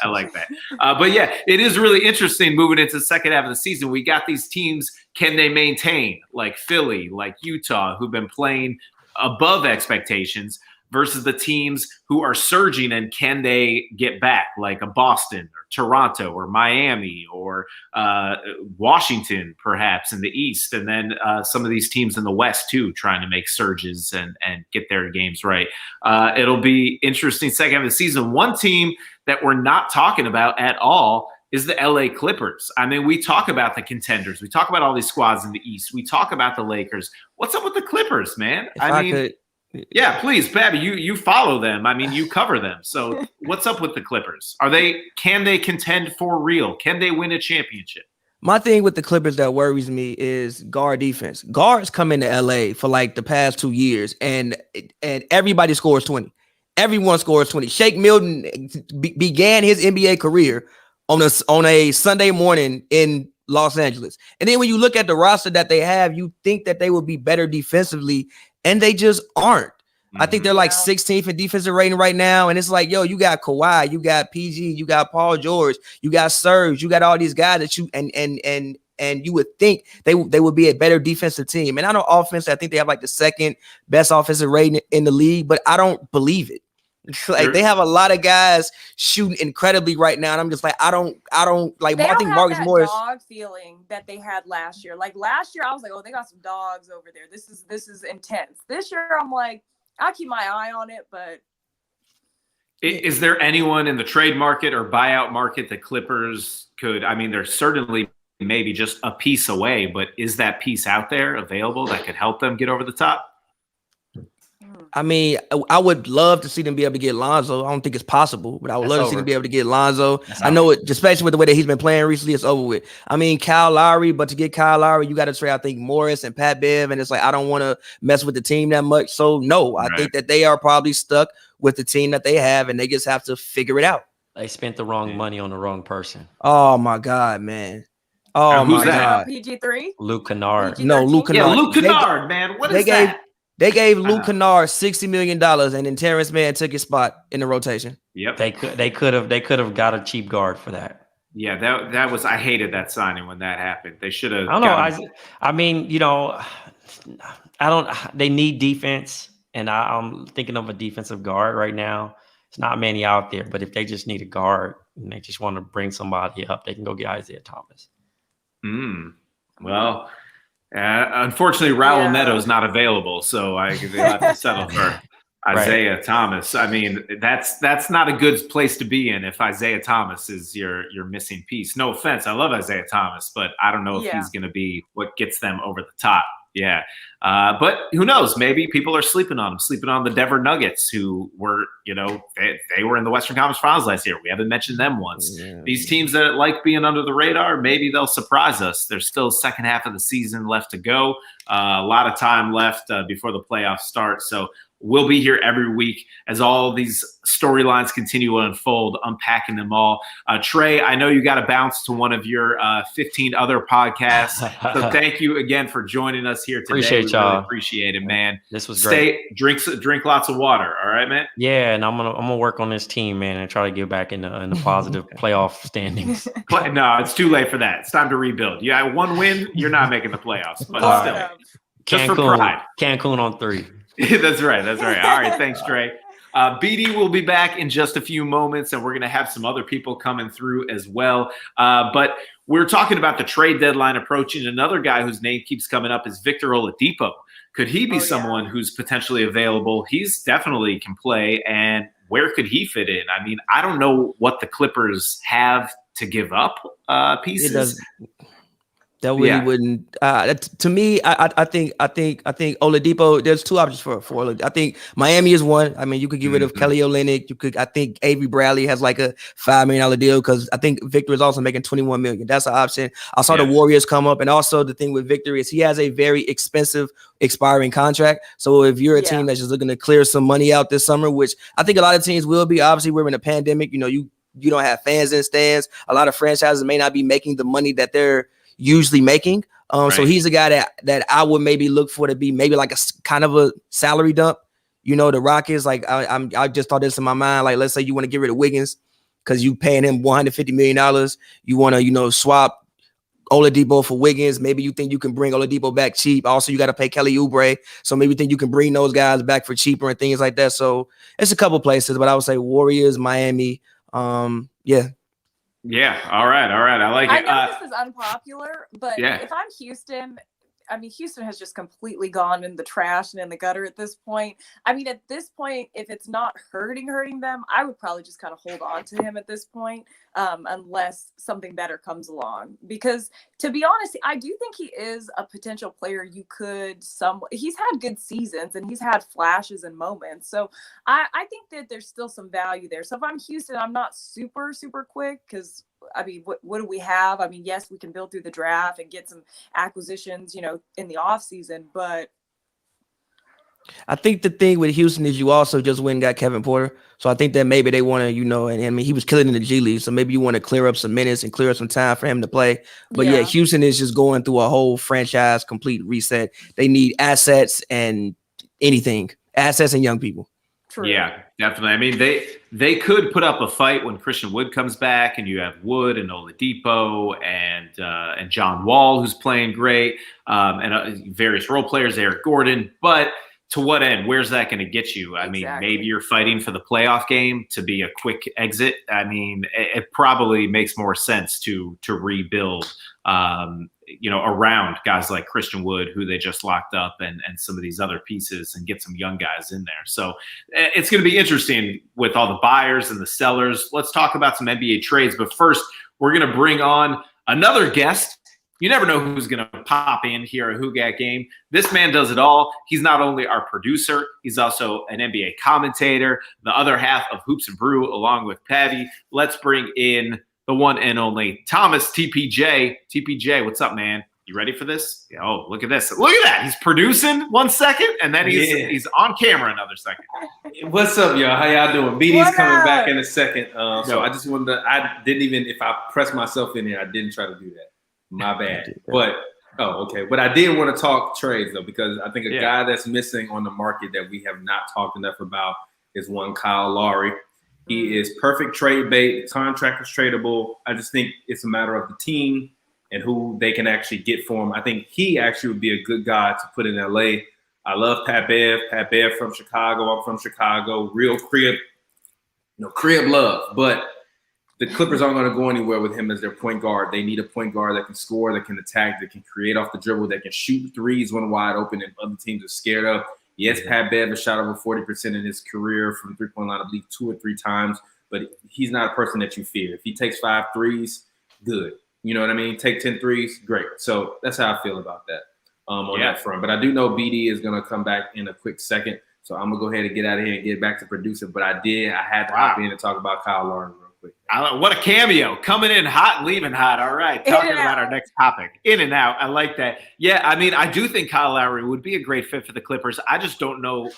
I like that. But yeah, it is really interesting moving into the second half of the season. We got these teams. Can they maintain, like Philly, like Utah, who've been playing above expectations, versus the teams who are surging, and can they get back, like a Boston or Toronto or Miami or Washington, perhaps in the East, and then some of these teams in the West too, trying to make surges and get their games right. It'll be interesting second half of the season. One team that we're not talking about at all is the LA Clippers. I mean, we talk about the contenders. We talk about all these squads in the East. We talk about the Lakers. What's up with the Clippers, man? Yeah, please, Babby, you follow them. I mean, you cover them. So what's up with the Clippers? Can they contend for real? Can they win a championship? My thing with the Clippers that worries me is guard defense. Guards come into LA for like the past 2 years, and everybody scores 20. Everyone scores 20. Shake Milton began his NBA career on a Sunday morning in Los Angeles. And then when you look at the roster that they have, you think that they will be better defensively, and they just aren't. I think they're like 16th in defensive rating right now. And it's like, yo, you got Kawhi, you got PG, you got Paul George, you got Serge, you got all these guys that you and you would think they would be a better defensive team. And I know offense, I think they have like the second best offensive rating in the league, but I don't believe it. Like they have a lot of guys shooting incredibly right now, and I'm just like, I don't like. I think Marcus Morris dog feeling that they had last year. Like last year, I was like, oh, they got some dogs over there. This is intense. This year, I'm like, I'll keep my eye on it. But is there anyone in the trade market or buyout market the Clippers could? I mean, they're certainly maybe just a piece away, but is that piece out there available that could help them get over the top? I mean, I would love to see them be able to get Lonzo. I don't think it's possible, but I would love to see them be able to get Lonzo. I know it, especially with the way that he's been playing recently, it's over with. I mean, Kyle Lowry, but to get Kyle Lowry, you got to trade, I think, Morris and Pat Bev, and it's like, I don't want to mess with the team that much. So, no, I think that they are probably stuck with the team that they have, and they just have to figure it out. They spent the wrong money on the wrong person. Oh, my God, man. Oh, my God. PG3? Luke Kennard. No, Luke Kennard. Yeah, Luke Kennard, man. What is that? They gave Luke Kennard $60 million, and then Terrence Mann took his spot in the rotation. Yep. They could have got a cheap guard for that. Yeah, that was, I hated that signing when that happened. They should have. I don't know. I mean, you know, they need defense, and I'm thinking of a defensive guard right now. It's not many out there, but if they just need a guard and they just want to bring somebody up, they can go get Isaiah Thomas. Well. Unfortunately, Raul Neto is not available, so they'll have to settle for Isaiah Thomas. I mean, that's not a good place to be in if Isaiah Thomas is your missing piece. No offense, I love Isaiah Thomas, but I don't know if he's going to be what gets them over the top. Yeah, but who knows? Maybe people are sleeping on the Denver Nuggets, who were, you know, they were in the Western Conference Finals last year. We haven't mentioned them once. Yeah. These teams that like being under the radar, maybe they'll surprise us. There's still second half of the season left to go. A lot of time left before the playoffs start. So we'll be here every week as all these storylines continue to unfold, unpacking them all. Trey, I know you got to bounce to one of your 15 other podcasts. So thank you again for joining us here today. Appreciate y'all. Really appreciate it, man. This was great. Drink lots of water. All right, man. Yeah, and I'm gonna work on this team, man, and try to get back in the positive playoff standings. No, it's too late for that. It's time to rebuild. You had one win, you're not making the playoffs, but still, just for pride. Cancun on 3. That's right. All right. Thanks, Trey. BD will be back in just a few moments, and we're going to have some other people coming through as well. But we're talking about the trade deadline approaching. Another guy whose name keeps coming up is Victor Oladipo. Could he be someone who's potentially available? He's definitely can play. And where could he fit in? I mean, I don't know what the Clippers have to give up pieces. That really wouldn't. To me, I think Oladipo. There's two options for Oladipo. I think Miami is one. I mean, you could get rid of Kelly Olynyk. You could. I think Avery Bradley has like a $5 million deal because I think Victor is also making $21 million. That's an option. I saw the Warriors come up, and also the thing with Victor is he has a very expensive expiring contract. So if you're a team that's just looking to clear some money out this summer, which I think a lot of teams will be. Obviously, we're in a pandemic. You know, you don't have fans in stands. A lot of franchises may not be making the money that they're usually making. So he's a guy that I would maybe look for to be maybe like a kind of a salary dump. You know, the Rockets, like I just thought this in my mind. Like, let's say you want to get rid of Wiggins because you paying him $150 million. You want to, you know, swap Oladipo for Wiggins. Maybe you think you can bring Oladipo back cheap. Also, you got to pay Kelly Oubre. So maybe you think you can bring those guys back for cheaper and things like that. So it's a couple places, but I would say Warriors, Miami. Yeah. All right. I like it. I know this is unpopular, but if I'm Houston, I mean, Houston has just completely gone in the trash and in the gutter at this point. I mean, at this point, if it's not hurting them, I would probably just kind of hold on to him at this point, unless something better comes along. Because to be honest, I do think he is a potential player you could he's had good seasons and he's had flashes and moments. So I think that there's still some value there. So if I'm Houston, I'm not super, super quick because I mean, what do we have? I mean, yes, we can build through the draft and get some acquisitions, you know, in the off season, but I think the thing with Houston is you also just went and got Kevin Porter. So I think that maybe they want to, you know, and I mean, he was killing in the G League. So maybe you want to clear up some minutes and clear up some time for him to play. But yeah, Houston is just going through a whole franchise complete reset. They need assets and assets and young people. True. Yeah, definitely. I mean, they could put up a fight when Christian Wood comes back, and you have Wood and Oladipo and John Wall, who's playing great, and various role players, Eric Gordon. But to what end? Where's that going to get you? I mean, maybe you're fighting for the playoff game to be a quick exit. I mean, it probably makes more sense to rebuild, you know, around guys like Christian Wood, who they just locked up, and some of these other pieces, and get some young guys in there. So it's going to be interesting with all the buyers and the sellers. Let's talk about some NBA trades. But first, we're going to bring on another guest. You never know who's going to pop in here at Who Gat Game. This man does it all. He's not only our producer, he's also an NBA commentator, the other half of Hoops and Brew, along with Pavi. Let's bring in the one and only Thomas TPJ. TPJ, what's up, man? You ready for this? Yeah, oh, look at this. Look at that. He's producing 1 second, and then he's on camera another second. What's up, y'all? How y'all doing? BD's coming back in a second. So I just wanted to, if I pressed myself in here, I didn't try to do that. My bad. But okay. But I did want to talk trades though, because I think a guy that's missing on the market that we have not talked enough about is one Kyle Lowry. He is perfect trade bait. The contract is tradable. I just think it's a matter of the team and who they can actually get for him. I think he actually would be a good guy to put in LA. I love Pat Bev. Pat Bev from Chicago. I'm from Chicago. Real crib, crib love. But the Clippers aren't going to go anywhere with him as their point guard. They need a point guard that can score, that can attack, that can create off the dribble, that can shoot threes when wide open and other teams are scared of. Yes, Pat Bev has shot over 40% in his career from three-point line, I believe 2 or 3 times, but he's not a person that you fear. If he takes 5 threes, good. You know what I mean? Take 10 threes, great. So that's how I feel about that on that front. But I do know BD is going to come back in a quick second, so I'm going to go ahead and get out of here and get back to producing. But I had to hop in and talk about Kyle Lowry. What a cameo. Coming in hot and leaving hot. All right. Talking about our next topic. In and out. I like that. Yeah, I mean, I do think Kyle Lowry would be a great fit for the Clippers. I just don't know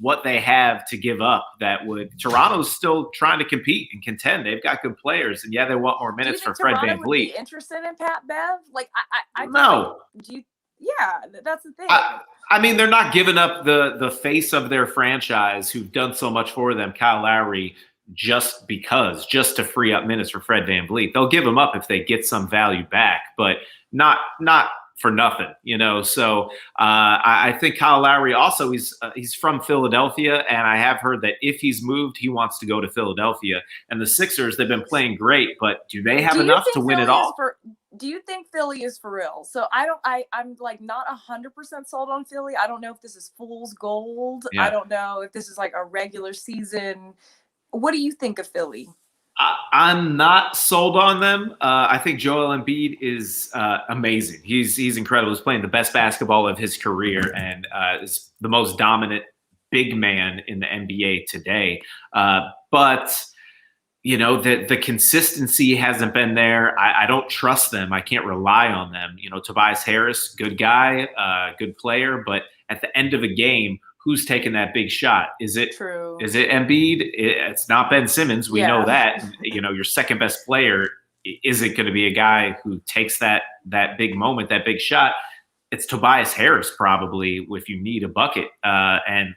what they have to give up that would. Toronto's still trying to compete and contend. They've got good players. And, they want more minutes for Fred VanVleet. Would be interested in Pat Bev? Like, I no. That's the thing. I mean, they're not giving up the face of their franchise who've done so much for them, Kyle Lowry, just to free up minutes for Fred VanVleet. They'll give him up if they get some value back, but not for nothing, So I think Kyle Lowry also, he's from Philadelphia, and I have heard that if he's moved, he wants to go to Philadelphia. And the Sixers, they've been playing great, but do they have enough to win it all? Do you think Philly is for real? So I'm like not 100% sold on Philly. I don't know if this is fool's gold. Yeah. I don't know if this is like a regular season. What do you think of Philly? I'm not sold on them. I think Joel Embiid is amazing. He's incredible. He's playing the best basketball of his career and is the most dominant big man in the NBA today. But the consistency hasn't been there. I don't trust them. I can't rely on them. Tobias Harris, good guy, good player, but at the end of a game, who's taking that big shot? Is it True. Is it Embiid? It's not Ben Simmons. We know that. Your second best player isn't going to be a guy who takes that big moment, that big shot. It's Tobias Harris probably if you need a bucket. And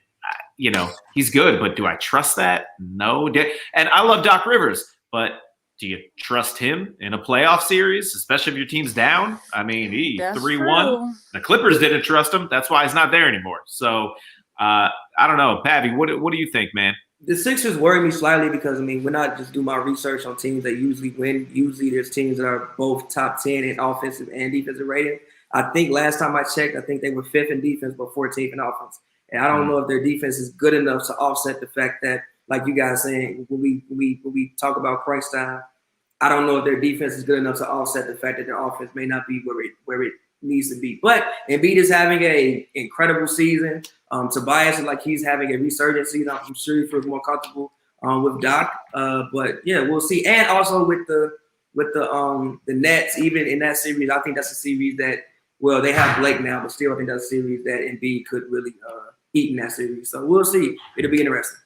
he's good, but do I trust that? No. And I love Doc Rivers, but do you trust him in a playoff series, especially if your team's down? I mean, 3-1. The Clippers didn't trust him. That's why he's not there anymore. So I don't know. Pavy, what do you think, man? The Sixers worry me slightly because, when I just do my research on teams that usually win, usually there's teams that are both top 10 in offensive and defensive rating. I think last time I checked, I think they were 5th in defense but 14th in offense. And I don't know if their defense is good enough to offset the fact that, like you guys saying, when we talk about crunch time, I don't know if their defense is good enough to offset the fact that their offense may not be where it needs to be. But Embiid is having an incredible season. Tobias is like he's having a resurgent season. I'm sure he feels more comfortable with Doc. But yeah, we'll see. And also with the Nets, even in that series, I think that's a series that they have Blake now, but still I think that's a series that Embiid could really eat in that series. So we'll see. It'll be interesting.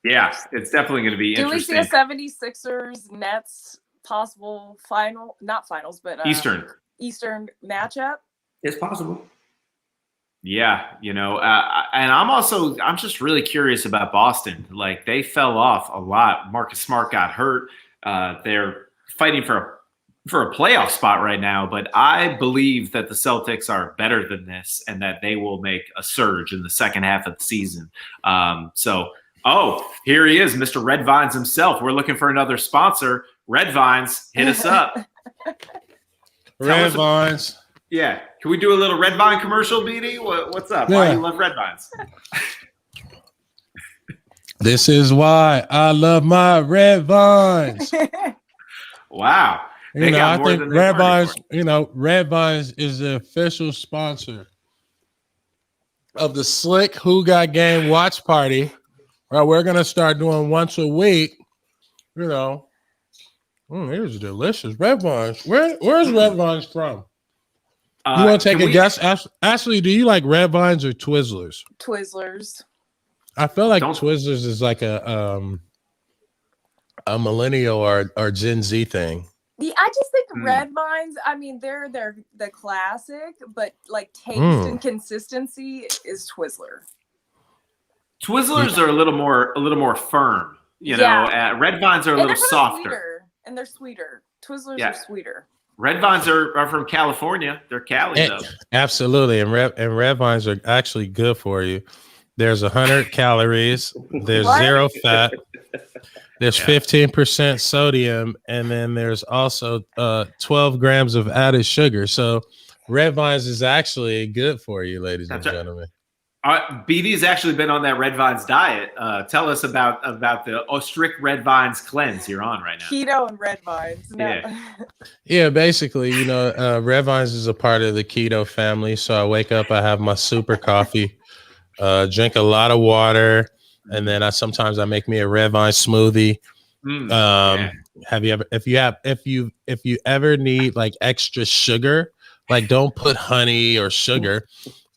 Yeah, it's definitely going to be interesting. Do we see a 76ers Nets possible not finals, but Eastern matchup? It's possible. Yeah, and I'm just really curious about Boston. Like they fell off a lot. Marcus Smart got hurt. They're fighting for a playoff spot right now, but I believe that the Celtics are better than this and that they will make a surge in the second half of the season. Here he is, Mr. Red Vines himself. We're looking for another sponsor. Red Vines, hit us up. Red Vines. Yeah. Can we do a little Red Vine commercial, BD? What's up? Yeah. Why do you love Red Vines? This is why I love my Red Vines. Wow. I think Red Vines, Red Vines is the official sponsor of the SLiC Who Got Game watch party. Well, we're going to start doing once a week. Here's delicious Red Vines. Where's Red Vines from? You want to take a guess? Ashley, do you like Red Vines or Twizzlers? Twizzlers. I feel like Twizzlers is like a millennial or Gen Z thing. I just think Red Vines, they're the classic, but like taste and consistency is Twizzler. Twizzlers are a little more firm, Red Vines are a little softer. And they're sweeter. Twizzlers are sweeter. Red Vines are from California. They're Cali though. Absolutely. And Red Vines are actually good for you. There's 100 calories. There's 0 fat. There's 15% sodium. And then there's also 12 grams of added sugar. So Red Vines is actually good for you, ladies and gentlemen. BD's actually been on that Red Vines diet. Tell us about the strict Red Vines cleanse you're on right now. Keto and Red Vines. No. Yeah, basically, Red Vines is a part of the keto family. So I wake up, I have my super coffee, drink a lot of water, and then sometimes I make me a Red Vine smoothie. If you ever need like extra sugar, like don't put honey or sugar.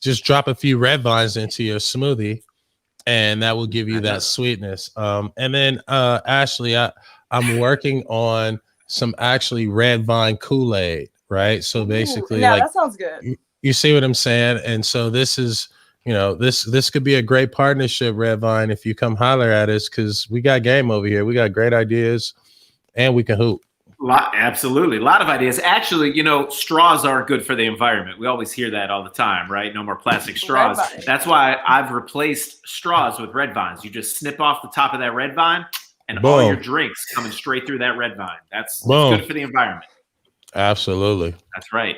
Just drop a few Red Vines into your smoothie, and that will give you that sweetness. And then, Ashley, I'm working on some actually Red Vine Kool-Aid, right? So basically, that sounds good. You see what I'm saying? And so this is, this could be a great partnership, Red Vine, if you come holler at us, because we got game over here. We got great ideas, and we can hoop. Absolutely. A lot of ideas. Actually, straws are good for the environment. We always hear that all the time, right? No more plastic straws. That's why I've replaced straws with Red Vines. You just snip off the top of that Red Vine and all your drinks coming straight through that Red Vine. That's good for the environment. Absolutely. That's right.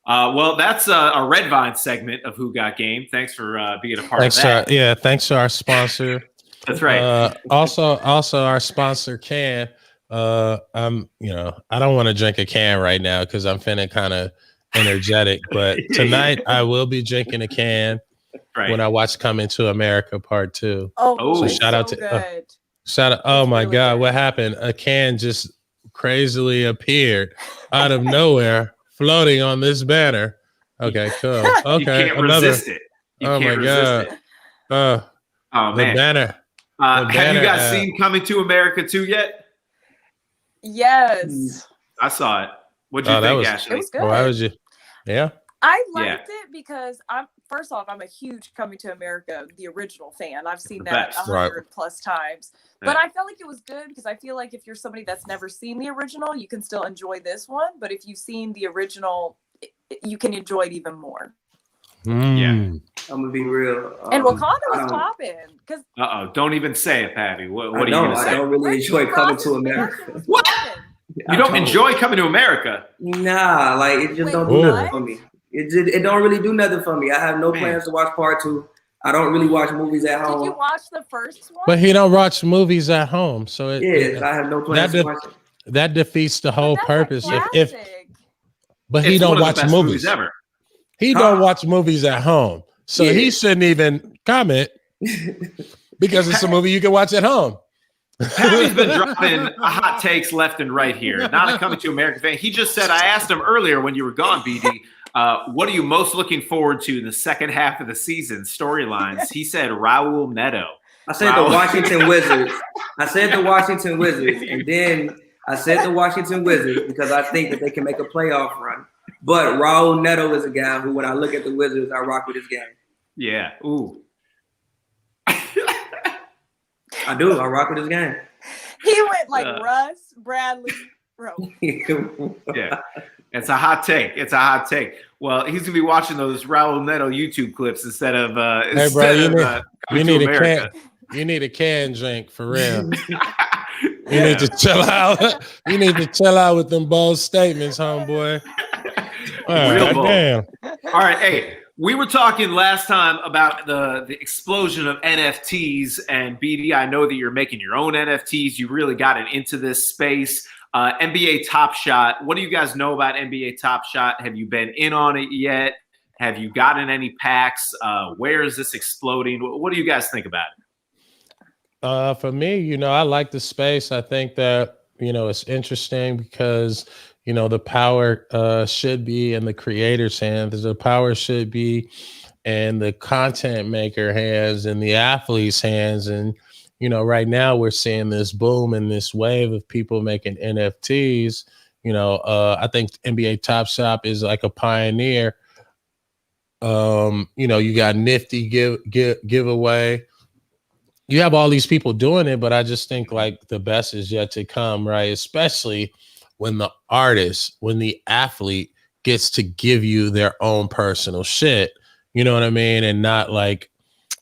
Well, that's a Red Vine segment of Who Got Game. Thanks for being a part of that. Thanks to our sponsor. That's right. Also our sponsor, Can. I'm, I don't want to drink a can right now because I'm feeling kind of energetic. But tonight I will be drinking a can when I watch Coming to America Part 2. Oh, so shout out to good. shout out. Oh my really God, good. what happened? A can just crazily appeared out of nowhere, floating on this banner. Okay, cool. Okay, you can't resist it. You oh can't my resist God. it. Oh man, banner. Have you guys seen Coming to America 2 yet? Yes. I saw it. What'd you think, Ashley? It was good. Why was you? Yeah. I liked it because first off, I'm a huge Coming to America, the original fan. I've seen that 100 plus times. But I felt like it was good because I feel like if you're somebody that's never seen the original, you can still enjoy this one. But if you've seen the original, you can enjoy it even more. Yeah. I'm gonna be real. And Wakanda was popping. Don't even say it, Patty. What are you gonna say? I don't really enjoy Coming to America. What? You don't enjoy Coming to America? Nah, like it just don't do nothing for me. It don't really do nothing for me. I have no plans to watch Part 2. I don't really watch movies at home. Did you watch the first one? But he don't watch movies at home, so I have no plans to watch it. That defeats the whole purpose. But he it's don't one of watch the best movies ever. He don't watch movies at home, so he shouldn't even comment because it's a movie you can watch at home. Patty's been dropping hot takes left and right here. Not a Coming to America fan. He just said, I asked him earlier when you were gone, BD, what are you most looking forward to in the second half of the season, storylines? He said Raul Neto. I said the Washington Wizards. I said the Washington Wizards, and then I said the Washington Wizards because I think that they can make a playoff run. But Raul Neto is a guy who, when I look at the Wizards, I rock with his game. Yeah. Ooh. I do. I rock with his game. He went like Russ, Bradley, bro. Yeah. It's a hot take. It's a hot take. Well, he's gonna be watching those Raul Neto YouTube clips instead of hey, bro, you need a can. America. You need a can drink for real. You need to chill out. You need to chill out with them bold statements, homeboy. Real bold. Damn. All right, hey, we were talking last time about the explosion of NFTs, and BD, I know that you're making your own NFTs. You really gotten into this space. NBA Top Shot. What do you guys know about NBA Top Shot? Have you been in on it yet? Have you gotten any packs? Where is this exploding? What do you guys think about it? For me, I like the space. I think that, it's interesting because, the power should be in the creator's hands. The power should be in the content maker hands and the athlete's hands. And, right now we're seeing this boom and this wave of people making NFTs. I think NBA Top Shop is like a pioneer. You got Nifty giveaway. You have all these people doing it, but I just think like the best is yet to come, right? Especially when the artist, when the athlete gets to give you their own personal shit, you know what I mean? And not like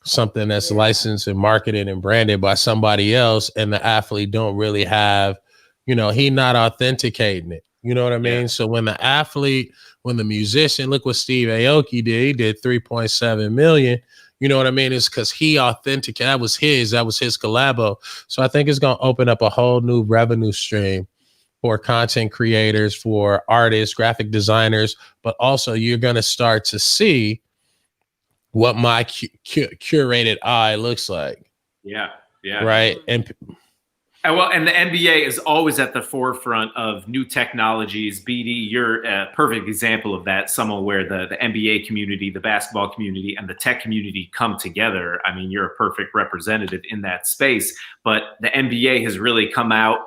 something that's licensed and marketed and branded by somebody else, and the athlete don't really have, he not authenticating it. You know what I mean? So when the athlete, when the musician, look what Steve Aoki did. He did 3.7 million. You know what I mean? It's because he authenticated. That was his collabo. So I think it's going to open up a whole new revenue stream for content creators, for artists, graphic designers, but also you're going to start to see what my curated eye looks like. Yeah. Right. And the NBA is always at the forefront of new technologies. BD, you're a perfect example of that. Someone where the NBA community, the basketball community, and the tech community come together. I mean, you're a perfect representative in that space. But the NBA has really come out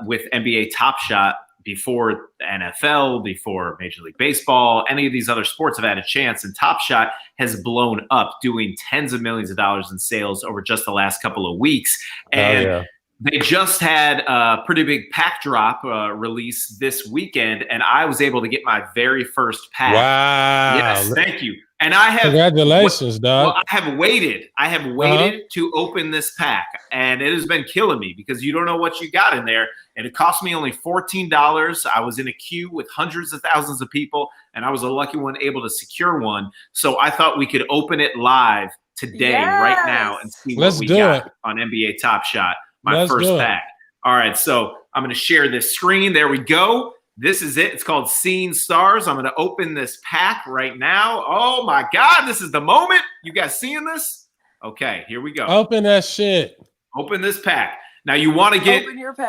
with NBA Top Shot before the NFL, before Major League Baseball, any of these other sports have had a chance. And Top Shot has blown up, doing tens of millions of dollars in sales over just the last couple of weeks. And they just had a pretty big pack drop release this weekend, and I was able to get my very first pack. Wow! Yes, thank you. And I have congratulations, dog. Well, I have waited to open this pack, and it has been killing me because you don't know what you got in there, and it cost me only $14. I was in a queue with hundreds of thousands of people, and I was a lucky one able to secure one. So I thought we could open it live today, right now, and see what we got on NBA Top Shot. My first pack. All right, so I'm going to share this screen. There we go. This is it. It's called Seeing Stars. I'm going to open this pack right now. Oh, my God. This is the moment. You guys seeing this? Okay, here we go. Open that shit. Open this pack. Now, you want to get,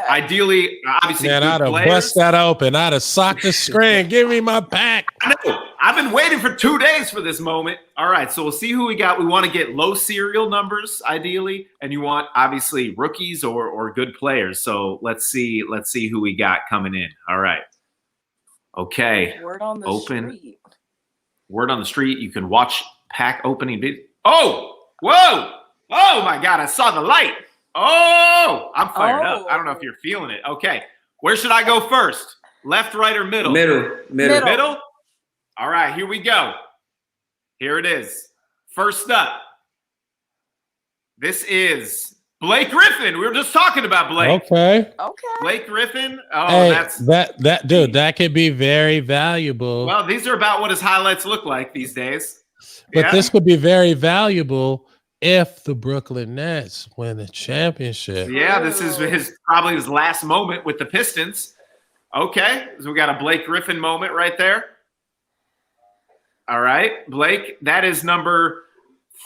ideally, obviously, man, I'd have players. bust that open. I'd have socked the screen. Give me my pack. I know. I've been waiting for 2 days for this moment. All right, so we'll see who we got. We want to get low serial numbers, ideally, and you want, obviously, rookies or good players. So let's see who we got coming in. All right. Okay. Word on the street. Word on the street. You can watch pack opening video. Oh, whoa. Oh, my God. I saw the light. Oh, I'm fired up. I don't know if you're feeling it. Okay. Where should I go first? Left, right, or middle? Middle? All right, here we go. Here it is. First up. This is Blake Griffin. We were just talking about Blake. Okay. Blake Griffin. Oh, hey, that's that dude, that could be very valuable. Well, these are about what his highlights look like these days. But this could be very valuable if the Brooklyn Nets win the championship. Yeah, this is probably his last moment with the Pistons. Okay, so we got a Blake Griffin moment right there. All right, Blake, that is number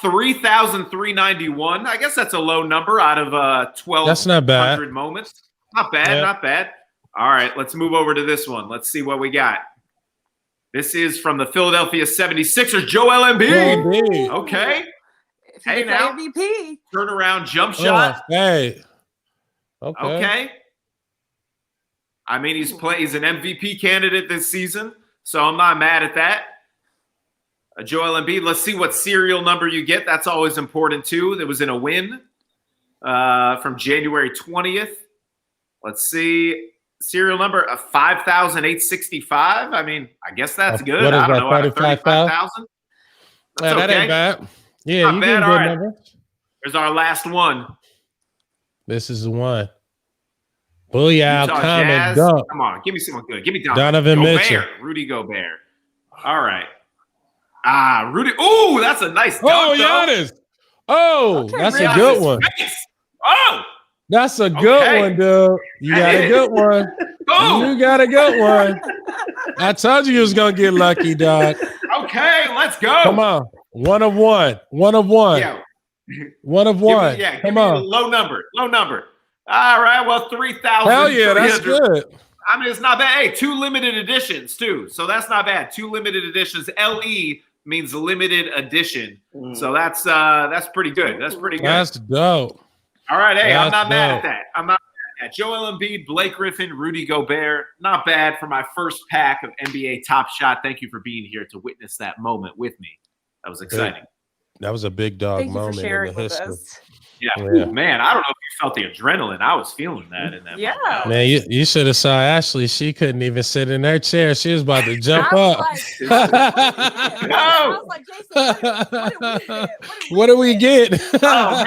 3,391. I guess that's a low number out of 1,200 that's not bad. Moments. Not bad, not bad. All right, let's move over to this one. Let's see what we got. This is from the Philadelphia 76ers, Joel Embiid. Okay. Hey, now, MVP. Turnaround jump shot. Hey. Okay. I mean, he's an MVP candidate this season, so I'm not mad at that. Joel Embiid, let's see what serial number you get. That's always important, too. That was in a win from January 20th. Let's see. Serial number of 5,865. I mean, I guess that's good. What is I don't that, know. Out of 35,000. Yeah, that ain't bad. Yeah, not you bad. get All good right. numbers. Here's our last one. This is the one. Buyout Jazz. Comment. Come on, give me someone good. Give me Donovan Mitchell. Rudy Gobert. All right. Rudy. Ooh, that's a nice dunk. Oh, Giannis. Oh, that's a good one. Oh, that's a good one, dude. You got a good one. You got a good one. I told you was gonna get lucky, dog. Okay, let's go. Come on. One of one. One of one. Yeah. One of one. Give me a low number. All right, well, 3,000. Hell yeah, that's good. I mean, it's not bad. Hey, 2 limited editions, too. So that's not bad. 2 limited editions. LE means limited edition. So that's pretty good. That's pretty good. That's dope. All right, hey, I'm not mad at that. I'm not mad at that. Joel Embiid, Blake Griffin, Rudy Gobert. Not bad for my first pack of NBA Top Shot. Thank you for being here to witness that moment with me. That was exciting. That was a big dog moment in the history. Yeah. Man, I don't know if you felt the adrenaline. I was feeling that in that moment. Man, you should have saw Ashley. She couldn't even sit in her chair. She was about to jump up. I was like, Jason, what do we get? Oh,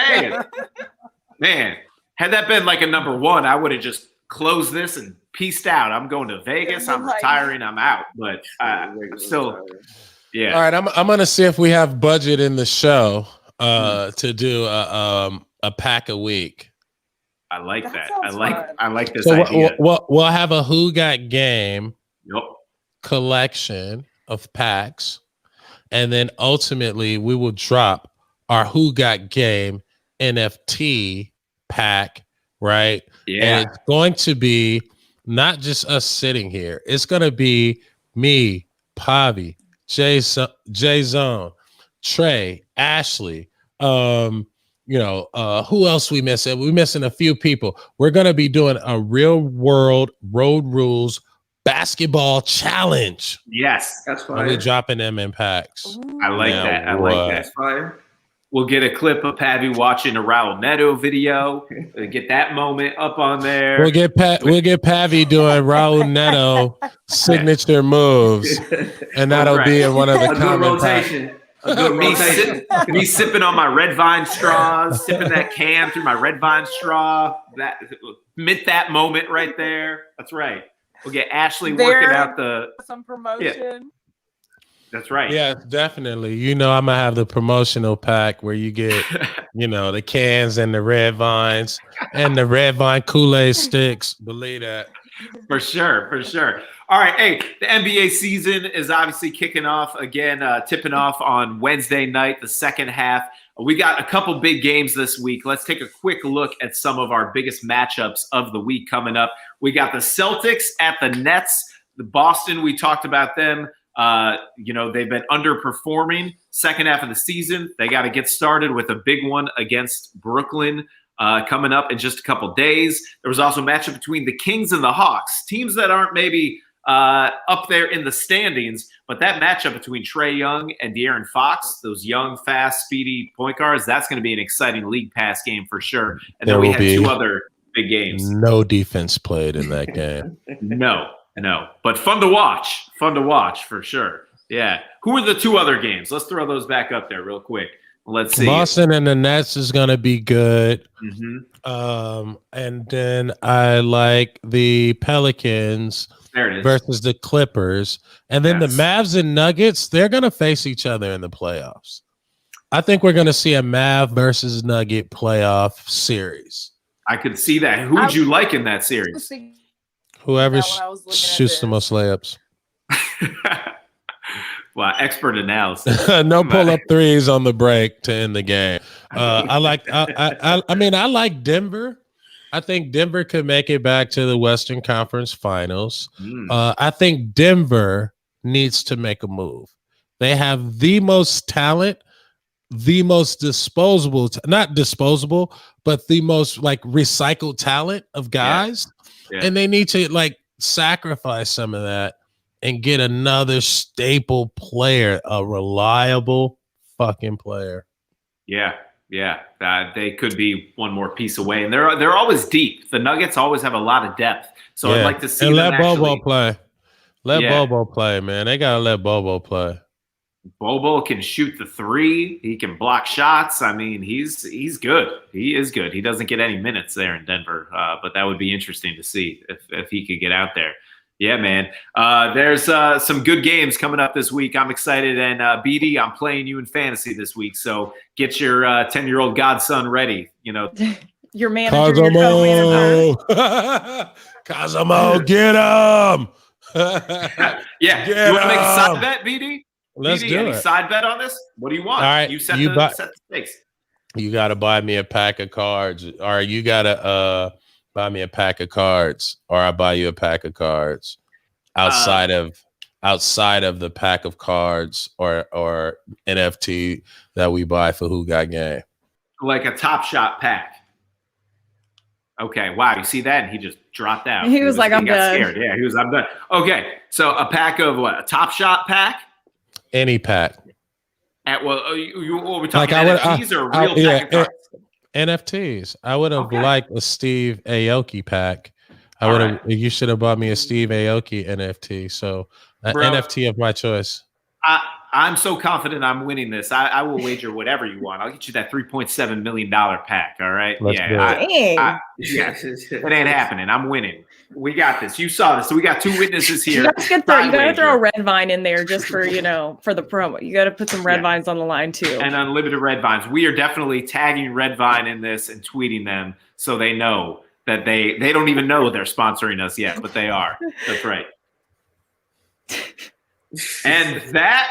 man. Had that been like a number 1, I would have just closed this and peaced out. I'm going to Vegas. I'm retiring. I'm out. But still, yeah. All right, I'm gonna see if we have budget in the show to do a pack a week. I like that. I like this so idea. We'll have a Who Got Game collection of packs, and then ultimately we will drop our Who Got Game NFT pack, right? Yeah. And it's going to be not just us sitting here. It's going to be me, Pavi, J-Zone, Trey, Ashley, who else we missing? We're missing a few people. We're going to be doing a real world road rules basketball challenge. Yes. That's fine. Are we dropping them in packs? I like that. I like that. That's fine. We'll get a clip of Pavi watching a Raul Neto video. Get that moment up on there. We'll get Pavi doing Raul Neto signature moves, and that'll be in one of the comment rotation. A good rotation. Me sipping on my red vine straws, sipping that can through my red vine straw. That mint that moment right there. That's right. We'll get Ashley working out some promotion. That's right. Yeah, definitely. You know, I'm gonna have the promotional pack where you get, you know, the cans and the red vines and the red vine Kool-Aid sticks. Believe that. For sure, for sure. All right, hey, the NBA season is obviously kicking off again, tipping off on Wednesday night, the second half. We got a couple big games this week. Let's take a quick look at some of our biggest matchups of the week coming up. We got the Celtics at the Nets. The Boston, we talked about them. You know, they've been underperforming second half of the season. They got to get started with a big one against Brooklyn coming up in just a couple days. There was also a matchup between the Kings and the Hawks, teams that aren't maybe up there in the standings, but that matchup between Trae Young and De'Aaron Fox, those young, fast, speedy point guards, that's going to be an exciting league pass game for sure. And then we had two other big games. No defense played in that game. No, but fun to watch for sure. Yeah. Who are the two other games? Let's throw those back up there real quick. Let's see. Boston and the Nets is going to be good. Mm-hmm. And then I like the Pelicans versus the Clippers. And then the Mavs and Nuggets, they're going to face each other in the playoffs. I think we're going to see a Mav versus Nugget playoff series. I could see that. Who would you like in that series? Whoever shoots the most layups. Wow, expert analysis. No pull-up threes on the break to end the game. I like Denver. I think Denver could make it back to the Western Conference Finals. I think Denver needs to make a move. They have the most talent, the most disposable, not disposable, but the most like recycled talent of guys. Yeah. And they need to like sacrifice some of that and get another staple player, a reliable fucking player. Yeah. They could be one more piece away, and they're always deep. The Nuggets always have a lot of depth, so I'd like to see them let Bobo play. Let Bobo play, man. They gotta let Bobo play. Bobo can shoot the three. He can block shots. I mean, he's good. He is good. He doesn't get any minutes there in Denver, but that would be interesting to see if he could get out there. Yeah, man. There's some good games coming up this week. I'm excited. And BD, I'm playing you in fantasy this week. So get your 10-year-old godson ready. You know, your manager, your co-manager. Cosmo, get him. Yeah. You want to make a side bet, BD? Let's do any it. Side bet on this? What do you want? All right. You set the stakes. You got to buy me a pack of cards. Or you got to buy me a pack of cards, or I buy you a pack of cards outside of the pack of cards or NFT that we buy for Who Got Game. Like a Top Shot pack. Okay, wow, you see that? And he just dropped out. He was like, I'm done. Scared. Yeah, he was, I'm done. Okay, so a pack of what? A Top Shot pack? Any pack. What we're talking NFTs or real pack of cards? NFTs. I would have liked a Steve Aoki pack. You should have bought me a Steve Aoki NFT. So an NFT of my choice. I'm so confident I'm winning this. I will wager whatever you want. I'll get you that $3.7 million pack. All right. It ain't happening. I'm winning. We got this. You saw this. So we got two witnesses here. You gotta throw a red vine in there just for, for the promo. You got to put some red vines on the line too. And unlimited red vines. We are definitely tagging Red Vine in this and tweeting them so they know that they don't even know they're sponsoring us yet, but they are. That's right. And that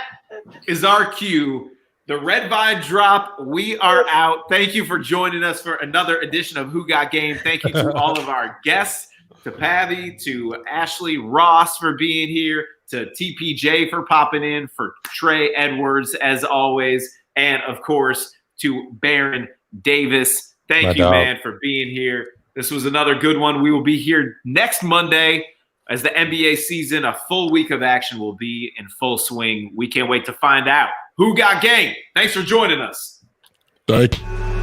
is our cue. The Red Vine drop. We are out. Thank you for joining us for another edition of Who Got Game. Thank you to all of our guests, to Patty, to Ashley Ross for being here, to TPJ for popping in, for Trey Edwards as always, and of course to Baron Davis. Thank you, man, for being here. This was another good one. We will be here next Monday as the NBA season, a full week of action, will be in full swing. We can't wait to find out who got game. Thanks for joining us. Thank you.